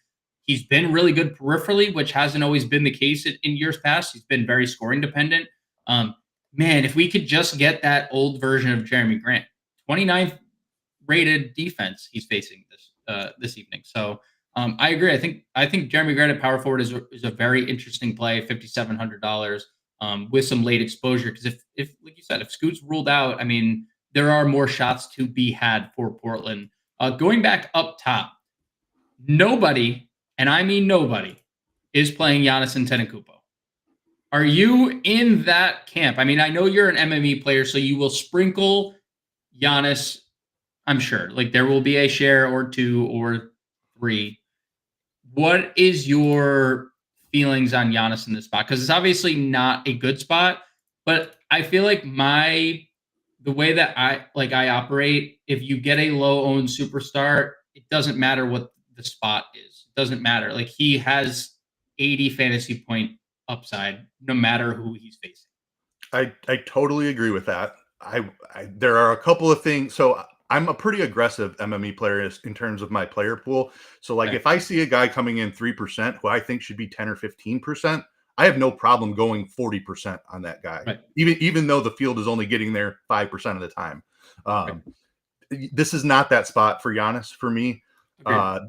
He's been really good peripherally, which hasn't always been the case in years past. He's been very scoring dependent. Man, if we could just get that old version of Jeremy Grant, 29th rated defense he's facing this evening. So I agree. I think Jeremy Grant at power forward is a very interesting play, $5,700 with some late exposure. Because if like you said, if Scoot's ruled out, I mean, there are more shots to be had for Portland. Going back up top, nobody, and I mean nobody, is playing Giannis Antetokounmpo. Are you in that camp? I mean, I know you're an MME player, so you will sprinkle Giannis, I'm sure. Like there will be a share or two or three. What is your feelings on Giannis in this spot? Because it's obviously not a good spot, but I feel like the way that I operate, if you get a low-owned superstar, it doesn't matter what the spot is. It doesn't matter. Like he has 80 fantasy point upside no matter who he's facing. I totally agree with that. There are a couple of things. So I'm a pretty aggressive MME player in terms of my player pool. So like if I see a guy coming in 3% who I think should be 10 or 15%, I have no problem going 40% on that guy, right, even though the field is only getting there 5% of the time. This is not that spot for Giannis for me.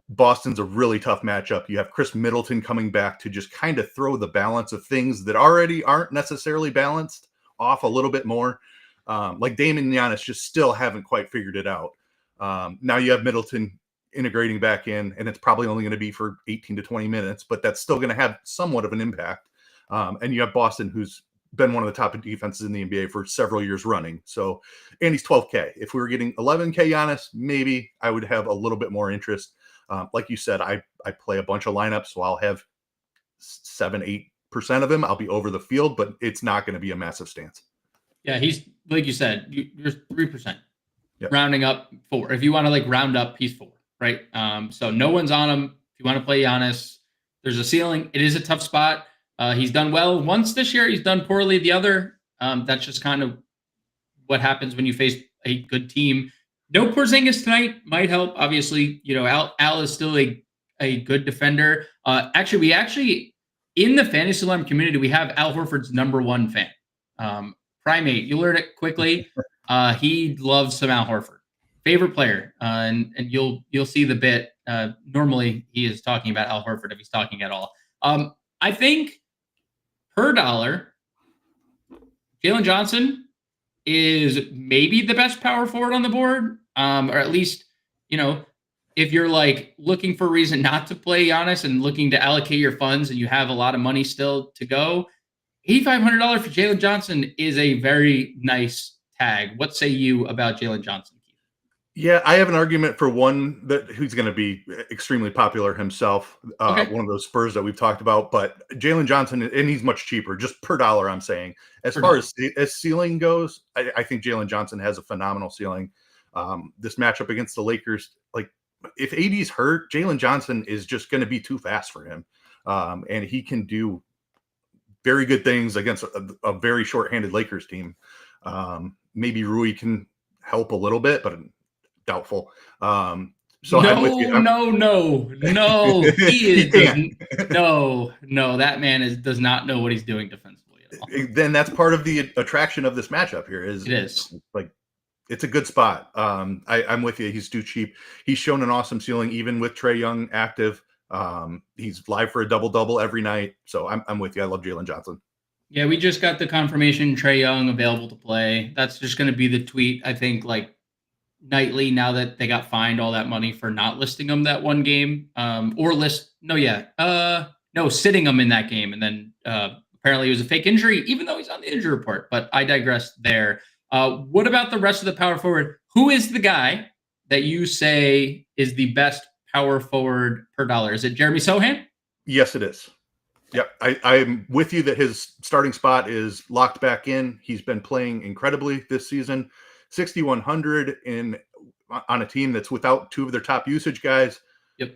Boston's a really tough matchup. You have Chris Middleton coming back to just kind of throw the balance of things that already aren't necessarily balanced off a little bit more. Like Dame and Giannis just still haven't quite figured it out. Now you have Middleton integrating back in, and it's probably only going to be for 18 to 20 minutes, but that's still going to have somewhat of an impact. And you have Boston, who's been one of the top defenses in the NBA for several years running. So, and he's 12K. If we were getting 11K Giannis, maybe I would have a little bit more interest. Like you said, I play a bunch of lineups, so I'll have 7-8% of him. I'll be over the field, but it's not going to be a massive stance. Yeah, he's like you said, you're 3%. Yep. Rounding up 4. If you want to like round up, he's 4, right? So no one's on him. If you want to play Giannis, there's a ceiling. It is a tough spot. He's done well once this year. He's done poorly the other. That's just kind of what happens when you face a good team. No Porzingis tonight might help. Obviously, you know, Al is still a good defender. We in the Fantasy Alarm community, we have Al Horford's #1 fan. Primate, you learn it quickly. He loves some Al Horford. Favorite player, and you'll see the bit. Normally, he is talking about Al Horford if he's talking at all. I think per dollar, Jalen Johnson is maybe the best power forward on the board, or at least, you know, if you're like looking for a reason not to play Giannis and looking to allocate your funds and you have a lot of money still to go, $8,500 for Jalen Johnson is a very nice tag. What say you about Jalen Johnson, Keith? Yeah, I have an argument for one that who's going to be extremely popular himself. Okay, One of those Spurs that we've talked about, but Jalen Johnson, and he's much cheaper, just per dollar. I'm saying, as for far dollar. as ceiling goes, I think Jalen Johnson has a phenomenal ceiling. This matchup against the Lakers, like if AD's hurt, Jalen Johnson is just going to be too fast for him, and he can do very good things against a very short-handed Lakers team. Maybe Rui can help a little bit, but doubtful. So I'm with you. No. He can't. No. That man does not know what he's doing defensively at all. Then that's part of the attraction of this matchup here. Is It is. like it's a good spot. I'm with you. He's too cheap. He's shown an awesome ceiling, even with Trae Young active. He's live for a double-double every night. So I'm with you. I love Jalen Johnson. Yeah, we just got the confirmation Trae Young available to play. That's just going to be the tweet, I think, like nightly now that they got fined all that money for not listing him that one game. Sitting him in that game. And then apparently it was a fake injury, even though he's on the injury report. But I digress there. What about the rest of the power forward? Who is the guy that you say is the best power forward per dollar? Is it Jeremy Sohan? Yes, it is. Yep, I'm with you that his starting spot is locked back in. He's been playing incredibly this season. 6,100 on a team that's without two of their top usage guys. Yep.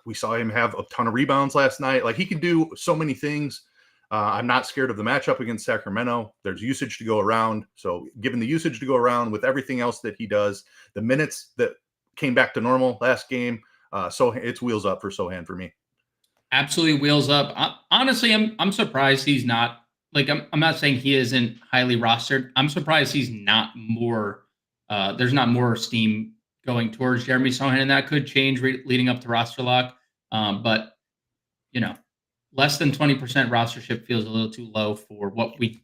We saw him have a ton of rebounds last night. Like he can do so many things. I'm not scared of the matchup against Sacramento. There's usage to go around. So given the usage to go around with everything else that he does, the minutes that came back to normal last game, so it's wheels up for Sohan for me. Absolutely wheels up. Honestly, I'm surprised he's not like I'm not saying he isn't highly rostered. I'm surprised he's not more. There's not more steam going towards Jeremy Sohan, and that could change leading up to roster lock. But less than 20% rostership feels a little too low for what we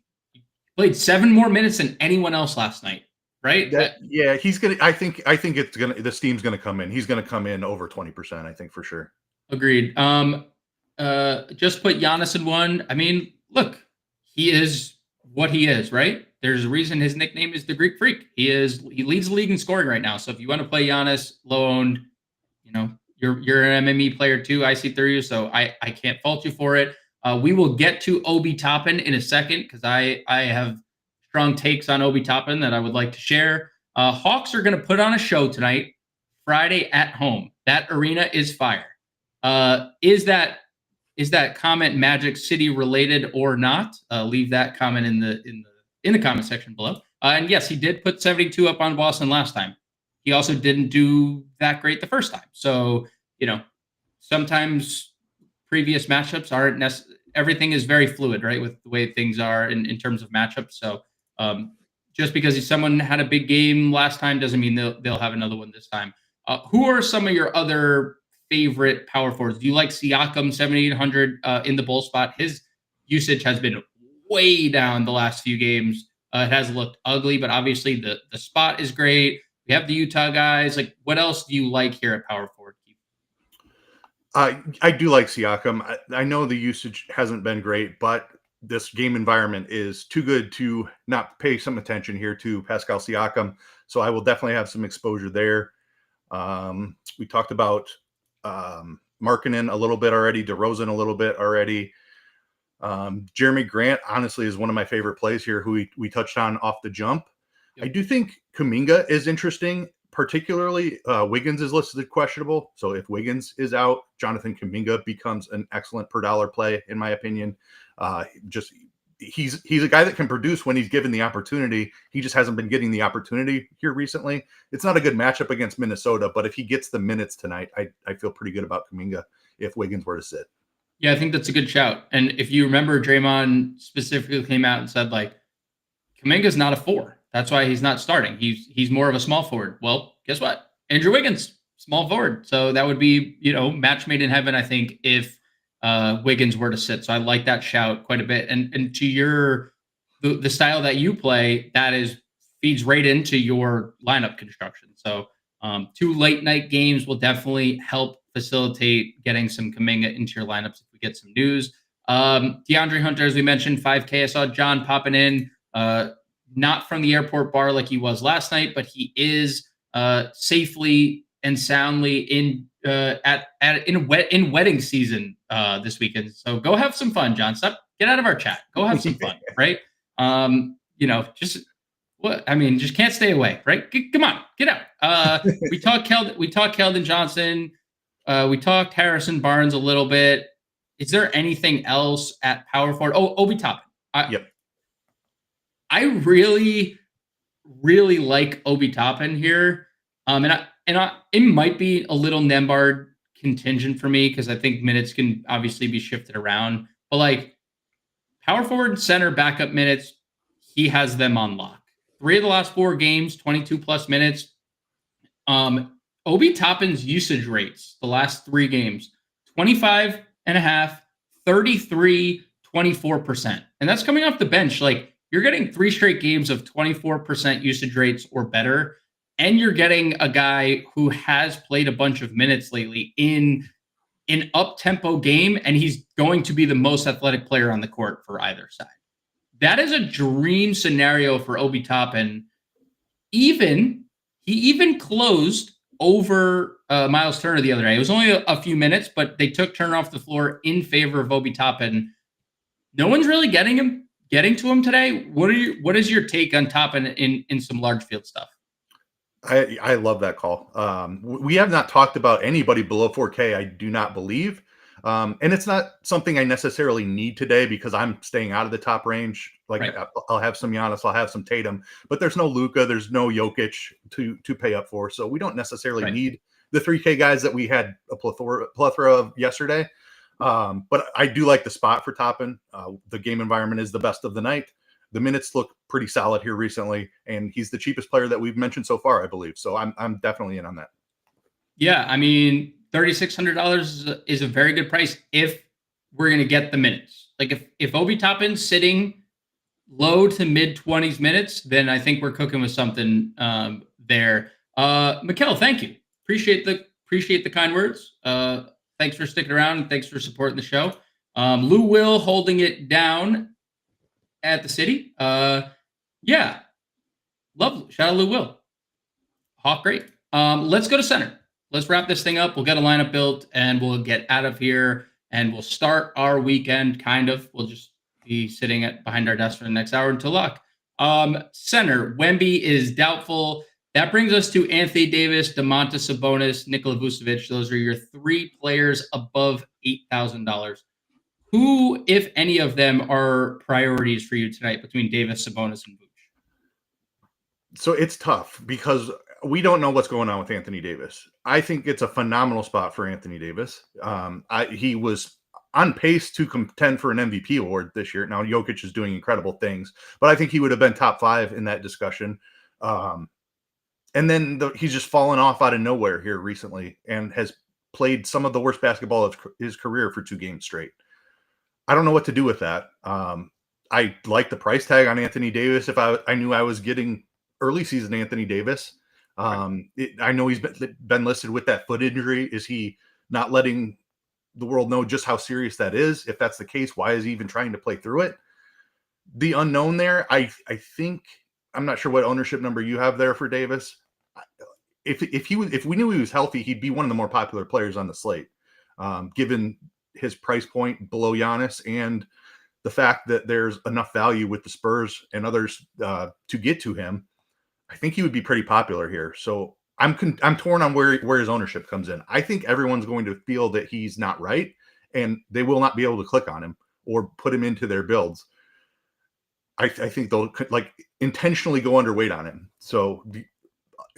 played. 7 more minutes than anyone else last night, right? Yeah, he's gonna. I think it's gonna. The steam's gonna come in. He's gonna come in over 20%. I think for sure. Agreed. Just put Giannis in one. I mean, look, he is what he is, right? There's a reason his nickname is the Greek Freak. He leads the league in scoring right now. So if you want to play Giannis low owned, you're an MME player too. I see through you, so I can't fault you for it. We will get to Obi Toppin in a second because I have strong takes on Obi Toppin that I would like to share. Hawks are going to put on a show tonight, Friday at home. That arena is fire. Is that comment Magic City related or not? Leave that comment in the comment section below. And yes, he did put 72 up on Boston last time. He also didn't do that great the first time. So, sometimes previous matchups aren't everything is very fluid, right? With the way things are in terms of matchups. So just because someone had a big game last time doesn't mean they'll have another one this time. Who are some of your other favorite power forwards? Do you like Siakam 7,800 in the bull spot? His usage has been way down the last few games. It has looked ugly, but obviously the spot is great. We have the Utah guys. Like, what else do you like here at power forward? I do like Siakam. I know the usage hasn't been great, but this game environment is too good to not pay some attention here to Pascal Siakam. So I will definitely have some exposure there. We talked about Markkanen a little bit already, DeRozan a little bit already. Jeremy Grant, honestly, is one of my favorite plays here, who we touched on off the jump. Yep. I do think Kuminga is interesting, particularly Wiggins is listed questionable. So if Wiggins is out, Jonathan Kuminga becomes an excellent per dollar play, in my opinion. He's a guy that can produce when he's given the opportunity. He just hasn't been getting the opportunity here recently. It's not a good matchup against Minnesota, but if he gets the minutes tonight, I feel pretty good about Kuminga if Wiggins were to sit. Yeah, I think that's a good shout. And if you remember, Draymond specifically came out and said, like, Kuminga's not a 4. That's why he's not starting. He's more of a small forward. Well, guess what? Andrew Wiggins, small forward. So that would be, match made in heaven, I think, if Wiggins were to sit. So I like that shout quite a bit. And to the style that you play, feeds right into your lineup construction. So 2 late night games will definitely help facilitate getting some Kuminga into your lineups if we get some news. DeAndre Hunter, as we mentioned, 5K. I saw John popping in. not from the airport bar like he was last night, but he is safely and soundly in wedding season this weekend. So go have some fun, John. Get out of our chat. Go have some fun, right? Just can't stay away, right? Come on, get out. We talked Keldon Johnson. We talked Harrison Barnes a little bit. Is there anything else at power forward? Oh, Obi Toppin. Yep. I really, really like Obi Toppin here. It might be a little Nembhard contingent for me because I think minutes can obviously be shifted around. But like power forward, center, backup minutes, he has them on lock. 3 of the last 4 games, 22 plus minutes. Obi Toppin's usage rates the last 3 games, 25.5, 33, 24%. And that's coming off the bench. Like you're getting 3 straight games of 24% usage rates or better. And you're getting a guy who has played a bunch of minutes lately in an up-tempo game, and he's going to be the most athletic player on the court for either side. That is a dream scenario for Obi Toppin. He even closed over Miles Turner the other day. It was only a few minutes, but they took Turner off the floor in favor of Obi Toppin. No one's really getting to him today. What is your take on Toppin in some large field stuff? I love that call. We have not talked about anybody below 4K, I do not believe. And it's not something I necessarily need today because I'm staying out of the top range. Like right. I'll have some Giannis, I'll have some Tatum, but there's no Luka, there's no Jokic to pay up for. So we don't necessarily need the 3K guys that we had a plethora of yesterday. But I do like the spot for Toppin. The game environment is the best of the night. The minutes look pretty solid here recently, and he's the cheapest player that we've mentioned so far, I believe. So I'm definitely in on that. Yeah, I mean, $3,600 is a very good price if we're going to get the minutes. Like if Obi Toppin's sitting low to mid 20s minutes, then I think we're cooking with something there. Mikkel, thank you. Appreciate the kind words. Thanks for sticking around and thanks for supporting the show. Lou Will holding it down at the city. Yeah. Lovely. Shout out Lou Will. Hawk, great. Let's go to center. Let's wrap this thing up. We'll get a lineup built and we'll get out of here and we'll start our weekend kind of. We'll just be sitting behind our desk for the next hour until luck. Center, Wemby is doubtful. That brings us to Anthony Davis, Domantas Sabonis, Nikola Vucevic. Those are your 3 players above $8,000. Who, if any of them, are priorities for you tonight between Davis, Sabonis, and Vooch? So it's tough because we don't know what's going on with Anthony Davis. I think it's a phenomenal spot for Anthony Davis. He was on pace to contend for an MVP award this year. Now, Jokic is doing incredible things, but I think he would have been top 5 in that discussion. And then he's just fallen off out of nowhere here recently and has played some of the worst basketball of his career for 2 games straight. I don't know what to do with that. I like the price tag on Anthony Davis. If I knew I was getting early season Anthony Davis, I know he's been listed with that foot injury. Is he not letting the world know just how serious that is? If that's the case, why is he even trying to play through it? The unknown there, I think, I'm not sure what ownership number you have there for Davis. If we knew he was healthy, he'd be one of the more popular players on the slate, given his price point below Giannis and the fact that there's enough value with the Spurs and others to get to him. I think he would be pretty popular here. So I'm torn on where his ownership comes in. I think everyone's going to feel that he's not right, and they will not be able to click on him or put him into their builds. I think they'll intentionally go underweight on him. So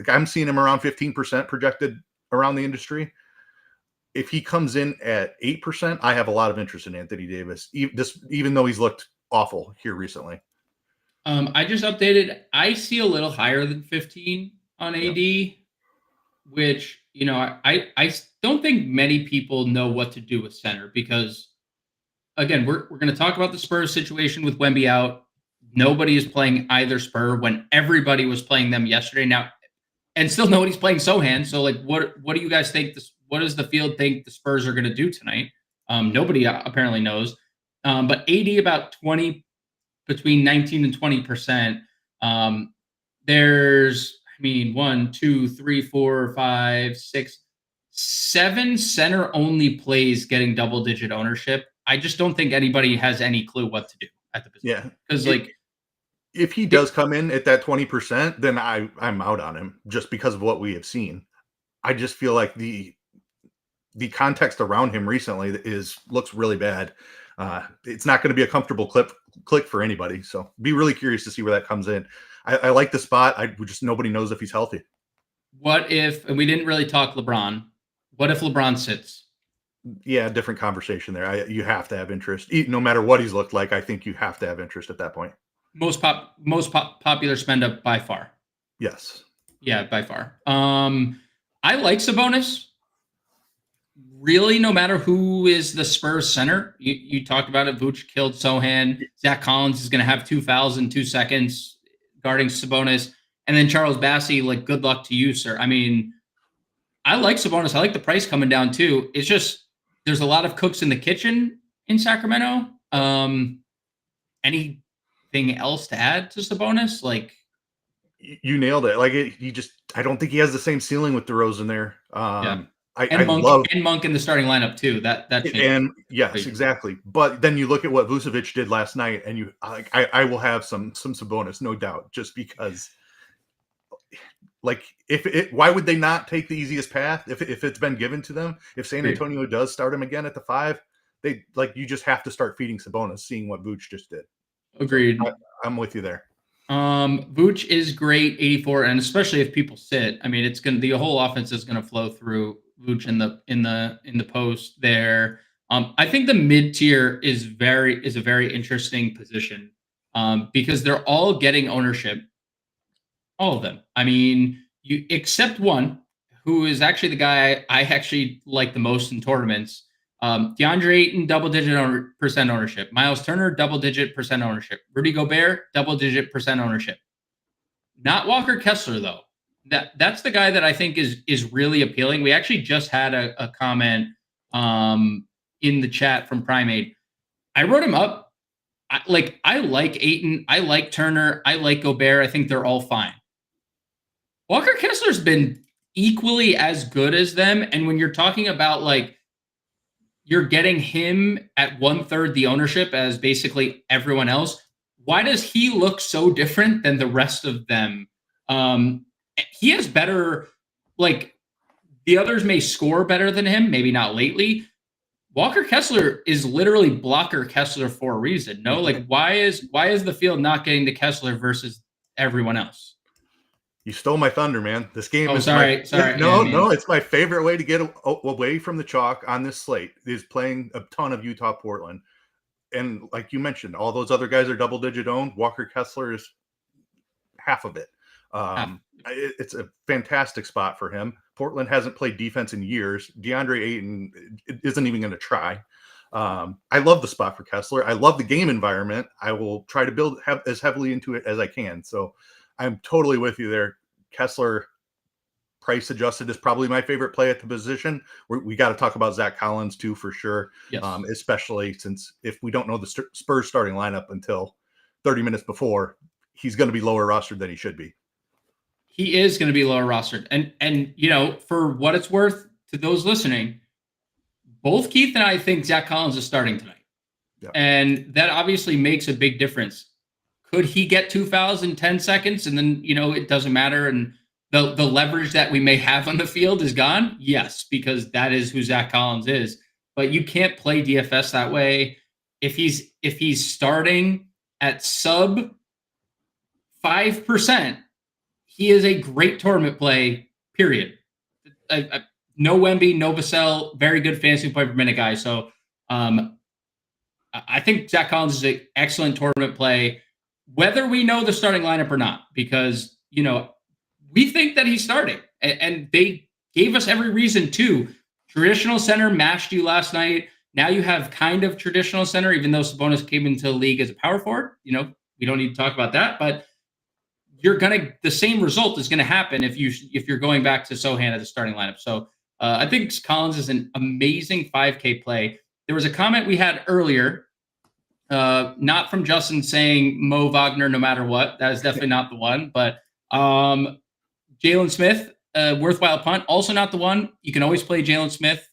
I'm seeing him around 15% projected around the industry. If he comes in at 8%, I have a lot of interest in Anthony Davis, even though he's looked awful here recently. I just updated. I see a little higher than 15 on AD, which, I don't think many people know what to do with center because, again, we're going to talk about the Spurs situation with Wemby out. Nobody is playing either Spur when everybody was playing them yesterday. Now, and still nobody's playing Sohan. So, what do you guys think? What does the field think the Spurs are going to do tonight? Nobody apparently knows. But AD about between 19 and 20%. There's, I mean, 1, 2, 3, 4, 5, 6, 7 center only plays getting double digit ownership. I just don't think anybody has any clue what to do at the position. Yeah. Because If he does come in at that 20%, then I'm out on him just because of what we have seen. I just feel like the context around him recently looks really bad. It's not going to be a comfortable click for anybody. So be really curious to see where that comes in. I like the spot. Nobody knows if he's healthy. what if, and we didn't really talk LeBron, what if LeBron sits? Yeah, different conversation there. You have to have interest. No matter what he's looked like, I think you have to have interest at that point. Most popular spend up by far. Yes. Yeah, by far. I like Sabonis. Really, no matter who is the Spurs center, you talked about it. Vooch killed Sohan. Zach Collins is going to have 2 fouls in 2 seconds guarding Sabonis. And then Charles Bassey, like, good luck to you, sir. I mean, I like Sabonis. I like the price coming down, too. It's just there's a lot of cooks in the kitchen in Sacramento. Anything else to add to Sabonis? Like, you nailed it. Like, I don't think he has the same ceiling with DeRozan there. Yeah. I Monk, love Monk in the starting lineup too. That changed. And yes, exactly. But then you look at what Vucevic did last night, and I will have some Sabonis, no doubt, just because. Like, why would they not take the easiest path if it's been given to them? If San Antonio does start him again at the 5, you just have to start feeding Sabonis, seeing what Vooch just did. Agreed. So I'm with you there. Vooch is great, 84, and especially if people sit. I mean, the whole offense is gonna flow through Vooch in the post there. I think the mid tier is a very interesting position because they're all getting ownership. All of them. I mean, you except one who is actually the guy I actually like the most in tournaments. DeAndre Ayton, double-digit percent ownership. Miles Turner, double-digit percent ownership. Rudy Gobert, double-digit percent ownership. Not Walker Kessler, though. That's the guy that I think is really appealing. We actually just had a comment in the chat from Primate. I wrote him up. I like Ayton. I like Turner. I like Gobert. I think they're all fine. Walker Kessler's been equally as good as them. And when you're talking about, like, you're getting him at 1/3 the ownership as basically everyone else, why does he look so different than the rest of them? He has better, like, the others may score better than him, maybe not lately. Walker Kessler is literally blocker Kessler for a reason. No, like, why is the field not getting to Kessler versus everyone else? You stole my thunder, man. This game is sorry. No, it's my favorite way to get away from the chalk on this slate is playing a ton of Utah Portland. And like you mentioned, all those other guys are double-digit owned. Walker Kessler is half of it. It's a fantastic spot for him. Portland hasn't played defense in years. DeAndre Ayton isn't even going to try. I love the spot for Kessler. I love the game environment. I will try to build as heavily into it as I can. So I'm totally with you there. Kessler, price adjusted, is probably my favorite play at the position. We got to talk about Zach Collins too, for sure. Yes. Especially since if we don't know the Spurs starting lineup until 30 minutes before, he's going to be lower rostered than he should be. He is going to be lower rostered. And you know, for what it's worth to those listening, both Keith and I think Zach Collins is starting tonight. Yeah. And that obviously makes a big difference. Could he get 2 fouls in 10 seconds and then, you know, it doesn't matter and the leverage that we may have on the field is gone? Yes, because that is who Zach Collins is. But you can't play DFS that way. If he's starting at sub 5%, he is a great tournament play, period. No Wemby, no Vassell, very good fantasy play per minute guy. So I think Zach Collins is an excellent tournament play, whether we know the starting lineup or not, because, you know, we think that he's starting, and they gave us every reason to. Traditional center mashed you last night. Now you have kind of traditional center, even though Sabonis came into the league as a power forward. You know, we don't need to talk about that, but the same result is gonna happen if you're going back to Sohan at the starting lineup. So I think Collins is an amazing 5K play. There was a comment we had earlier Not from Justin saying Mo Wagner no matter what. That is definitely not the one. But Jalen Smith, worthwhile punt, also not the one. You can always play Jalen Smith.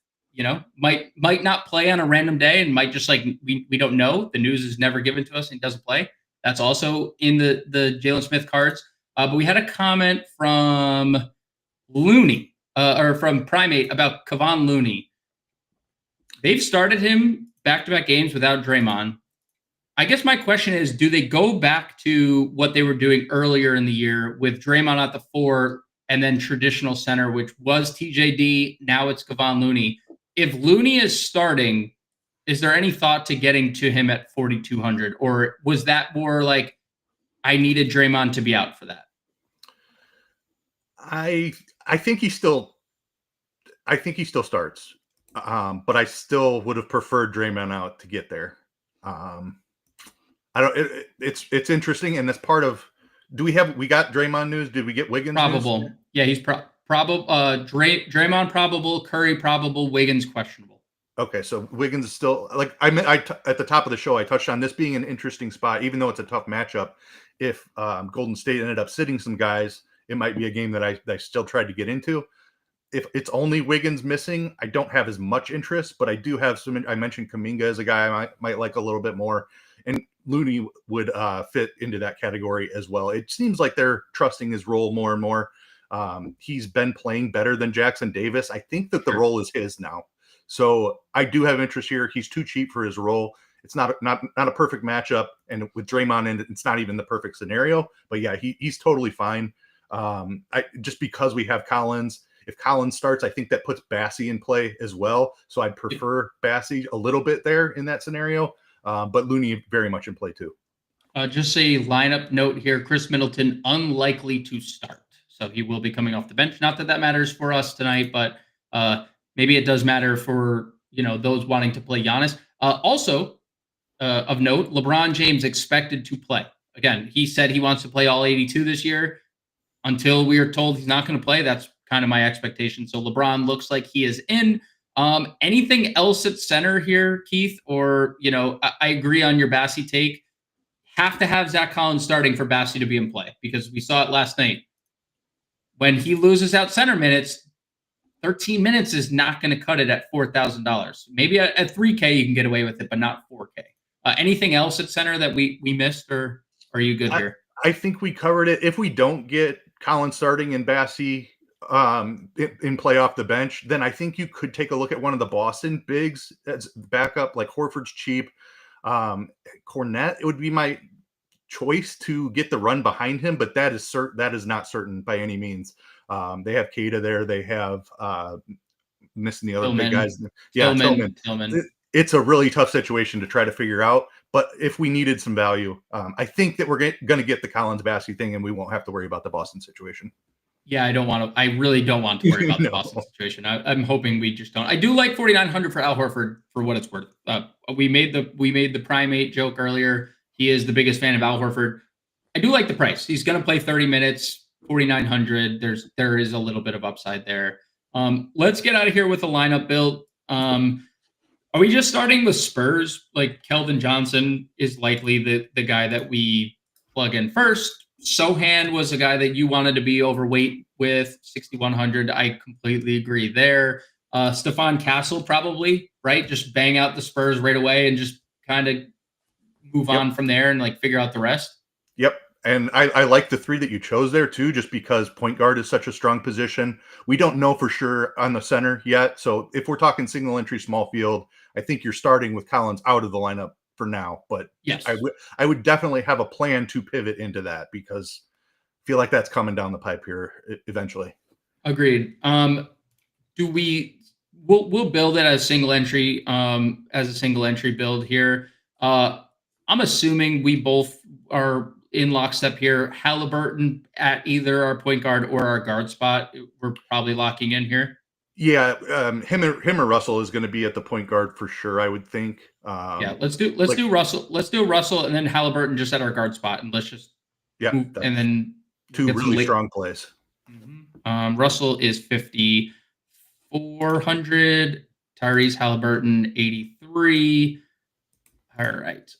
Might not play on a random day and might just we don't know. The news is never given to us and he doesn't play. That's also in the Jalen Smith cards. But we had a comment from Looney or from Primate about Kevon Looney. They've started him back-to-back games without Draymond. I guess my question is, do they go back to what they were doing earlier in the year with Draymond at the 4 and then traditional center, which was TJD, now it's Kevon Looney? If Looney is starting, is there any thought to getting to him at 4,200? Or was that more like I needed Draymond to be out for that? I think he still starts. But I still would have preferred Draymond out to get there. It's interesting, and that's part of. We got Draymond news? Did we get Wiggins? Probable. News? Yeah, he's probable. Draymond probable. Curry probable. Wiggins questionable. Okay, so Wiggins is still at the top of the show. I touched on this being an interesting spot, even though it's a tough matchup. If Golden State ended up sitting some guys, it might be a game that I still tried to get into. If it's only Wiggins missing, I don't have as much interest, but I do have some. I mentioned Kuminga as a guy I might like a little bit more, and Looney would fit into that category as well. It seems like they're trusting his role more and more. He's been playing better than Jackson Davis. I think that the role is his now, so I do have interest here. He's too cheap for his role. It's not a perfect matchup, and with Draymond in it, it's not even the perfect scenario. But yeah, he's totally fine. Just because we have Collins. If Collins starts, I think that puts Bassey in play as well. So I'd prefer Bassey a little bit there in that scenario. But Looney very much in play too. Just a lineup note here. Chris Middleton, unlikely to start. So he will be coming off the bench. Not that matters for us tonight, but maybe it does matter for those wanting to play Giannis. Also, of note, LeBron James expected to play. Again, he said he wants to play all 82 this year. Until we are told he's not going to play, that's kind of my expectation. So LeBron looks like he is in. Anything else at center here, Keith? Or, I agree on your Bassey take. Have to have Zach Collins starting for Bassey to be in play because we saw it last night. When he loses out center minutes, 13 minutes is not going to cut it at $4,000. Maybe at 3K you can get away with it, but not 4K. Anything else at center that we missed, or are you good here? I think we covered it. If we don't get Collins starting and Bassey in play off the bench, then I think you could take a look at one of the Boston bigs as backup, like Horford's cheap. Cornette, it would be my choice to get the run behind him, but that is not certain by any means. They have Keita there. They have missing the other big guys. Yeah, Tillman. It's a really tough situation to try to figure out. But if we needed some value, I think that we're going to get the Collins Bassey thing, and we won't have to worry about the Boston situation. Yeah, I really don't want to worry about the Boston situation. I'm hoping we just don't. I do like 4,900 for Al Horford for what it's worth. We made the Primate joke earlier. He is the biggest fan of Al Horford. I do like the price. He's going to play 30 minutes, 4,900. There is a little bit of upside there. Let's get out of here with a lineup build. Are we just starting with Spurs? Like Keldon Johnson is likely the guy that we plug in first. Sohan was a guy that you wanted to be overweight with 6,100. I completely agree there. Stephon Castle probably, right? Just bang out the Spurs right away and just kind of move on from there and figure out the rest. Yep. And I like the three that you chose there too, just because point guard is such a strong position. We don't know for sure on the center yet. So if we're talking single entry small field, I think you're starting with Collins out of the lineup for now. But yes, I would definitely have a plan to pivot into that because I feel like that's coming down the pipe here eventually. Agreed. We'll build it as single entry, as a single entry build here. I'm assuming we both are in lockstep here. Halliburton at either our point guard or our guard spot. We're probably locking in here. Yeah, him or Russell is going to be at the point guard for sure, I would think. Let's do Russell. Let's do Russell and then Halliburton just at our guard spot, and let's just move, and then two really strong plays. Mm-hmm. Russell is 5,400. Tyrese Halliburton 83. All right.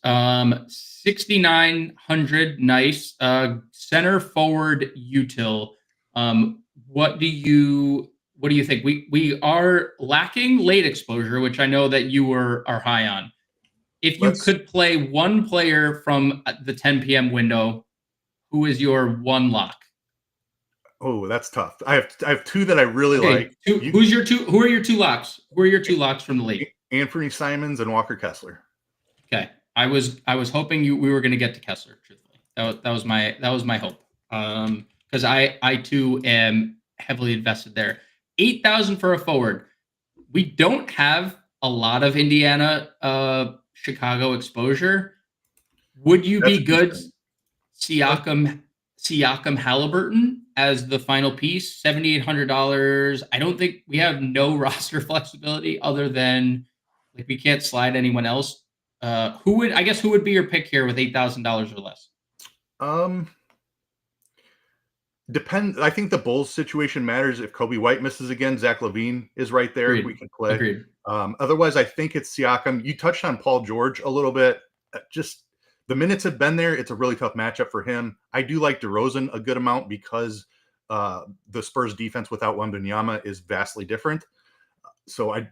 6,900. Nice. Center forward util. What do you think? We are lacking late exposure, which I know that you are high on. If you could play one player from the 10 p.m. window, who is your one lock? Oh, that's tough. I have two that I really like. Who are your two locks? Who are your two locks from the league? Anthony Simons and Walker Kessler. Okay. I was hoping we were going to get to Kessler, truthfully. That was my hope. Because I too am heavily invested there. 8,000 for a forward. We don't have a lot of Indiana Chicago exposure. Would you be good Siakam Halliburton as the final piece? $7,800. I don't think we have no roster flexibility other than like we can't slide anyone else. Who would be your pick here with $8,000 or less? Depend. I think the Bulls situation matters. If Kobe White misses again, Zach LaVine is right there. Agreed. We can play. Agreed. Otherwise, I think it's Siakam. You touched on Paul George a little bit. Just the minutes have been there. It's a really tough matchup for him. I do like DeRozan a good amount because the Spurs defense without Wembanyama is vastly different. So I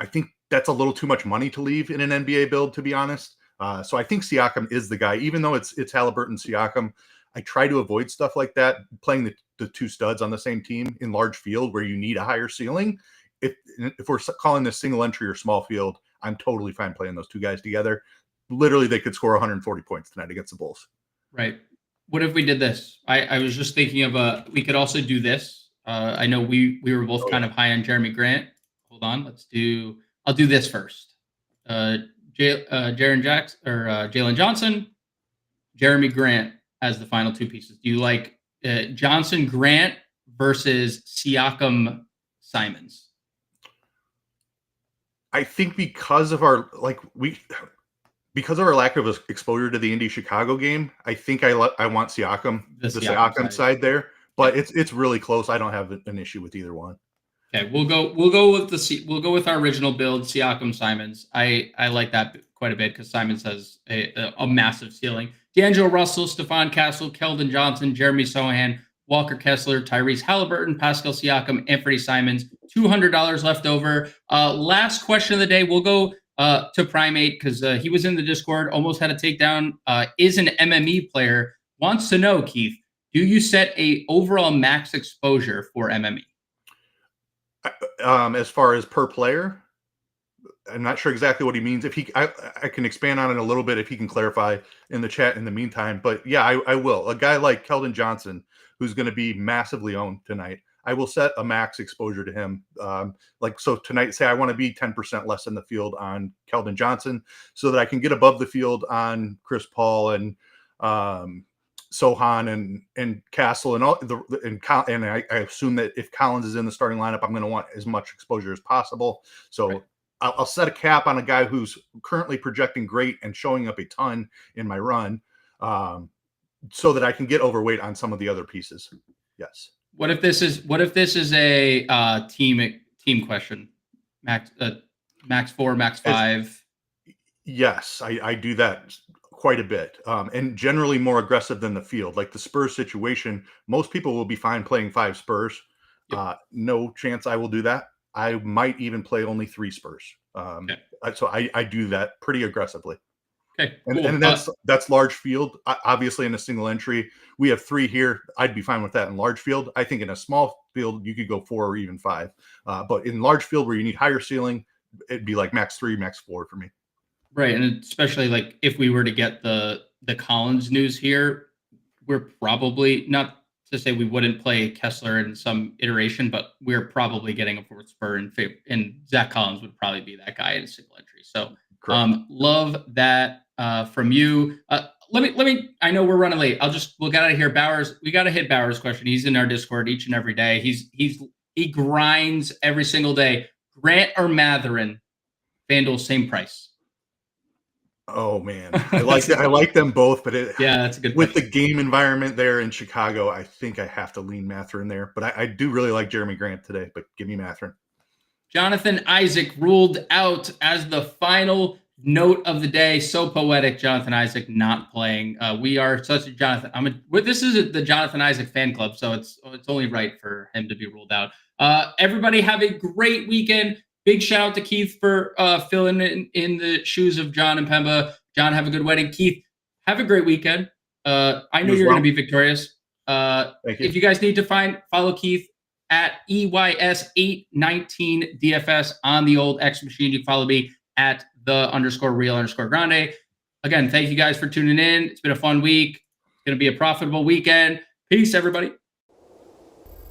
think that's a little too much money to leave in an NBA build, to be honest. So I think Siakam is the guy, even though it's Halliburton, Siakam. I try to avoid stuff like that, playing the two studs on the same team in large field where you need a higher ceiling. If we're calling this single entry or small field, I'm totally fine playing those two guys together. Literally, they could score 140 points tonight against the Bulls. Right. What if we did this? I was just thinking of we could also do this. I know we were both kind of high on Jeremy Grant. Hold on. I'll do this first. Jalen Johnson, Jeremy Grant as the final two pieces. Do you like Johnson Grant versus Siakam Simons? I think because of our lack of exposure to the Indy Chicago game, I think I want Siakam, the Siakam side there, but it's really close. I don't have an issue with either one. Okay, we'll go with our original build, Siakam Simons. I like that quite a bit because Simons has a massive ceiling. D'Angelo Russell, Stephon Castle, Keldon Johnson, Jeremy Sohan, Walker Kessler, Tyrese Halliburton, Pascal Siakam, Anthony Simons. $200 left over. Last question of the day. We'll go to Primate because he was in the Discord, almost had a takedown. Is an MME player. Wants to know, Keith, do you set a overall max exposure for MME? As far as per player, I'm not sure exactly what he means. If I can expand on it a little bit if he can clarify in the chat in the meantime. But yeah, I will. A guy like Keldon Johnson, who's going to be massively owned tonight, I will set a max exposure to him. So tonight, say I want to be 10% less in the field on Keldon Johnson so that I can get above the field on Chris Paul and Sohan and Castle and I assume that if Collins is in the starting lineup, I'm going to want as much exposure as possible. So right. I'll set a cap on a guy who's currently projecting great and showing up a ton in my run, so that I can get overweight on some of the other pieces. Yes. What if this is a team question? Max 4, max 5. Yes, I do that quite a bit, and generally more aggressive than the field. Like the Spurs situation, most people will be fine playing 5 Spurs. Yep. No chance I will do that. I might even play only 3 Spurs. Okay. So I do that pretty aggressively. Okay, cool. And that's large field. Obviously, in a single entry, we have 3 here. I'd be fine with that in large field. I think in a small field, you could go 4 or even 5. But in large field where you need higher ceiling, it'd be like max 3, max 4 for me. Right, and especially like if we were to get the Collins news here, we're probably, not to say we wouldn't play Kessler in some iteration, but we're probably getting a 4th Spur and Zach Collins would probably be that guy in a single entry. So love that from you. Let me. I know we're running late. We'll get out of here. Bowers, we got to hit Bowers' question. He's in our Discord each and every day. He grinds every single day. Grant or Matherin? FanDuel, same price. Oh man, I like them both, but that's a good with the game environment there in Chicago. I think I have to lean Matherin there, but I do really like Jeremy Grant today. But give me Matherin. Jonathan Isaac ruled out as the final note of the day. So poetic, Jonathan Isaac not playing. We are such a Jonathan. This is the Jonathan Isaac fan club, so it's only right for him to be ruled out. Everybody have a great weekend. Big shout out to Keith for filling in the shoes of John and Pemba. John, have a good wedding. Keith, have a great weekend. I know you're going to be victorious. Thank you. If you guys need to follow Keith at EYS819DFS on the old X machine. You can follow me at _real_grande. Again, thank you guys for tuning in. It's been a fun week. It's going to be a profitable weekend. Peace, everybody.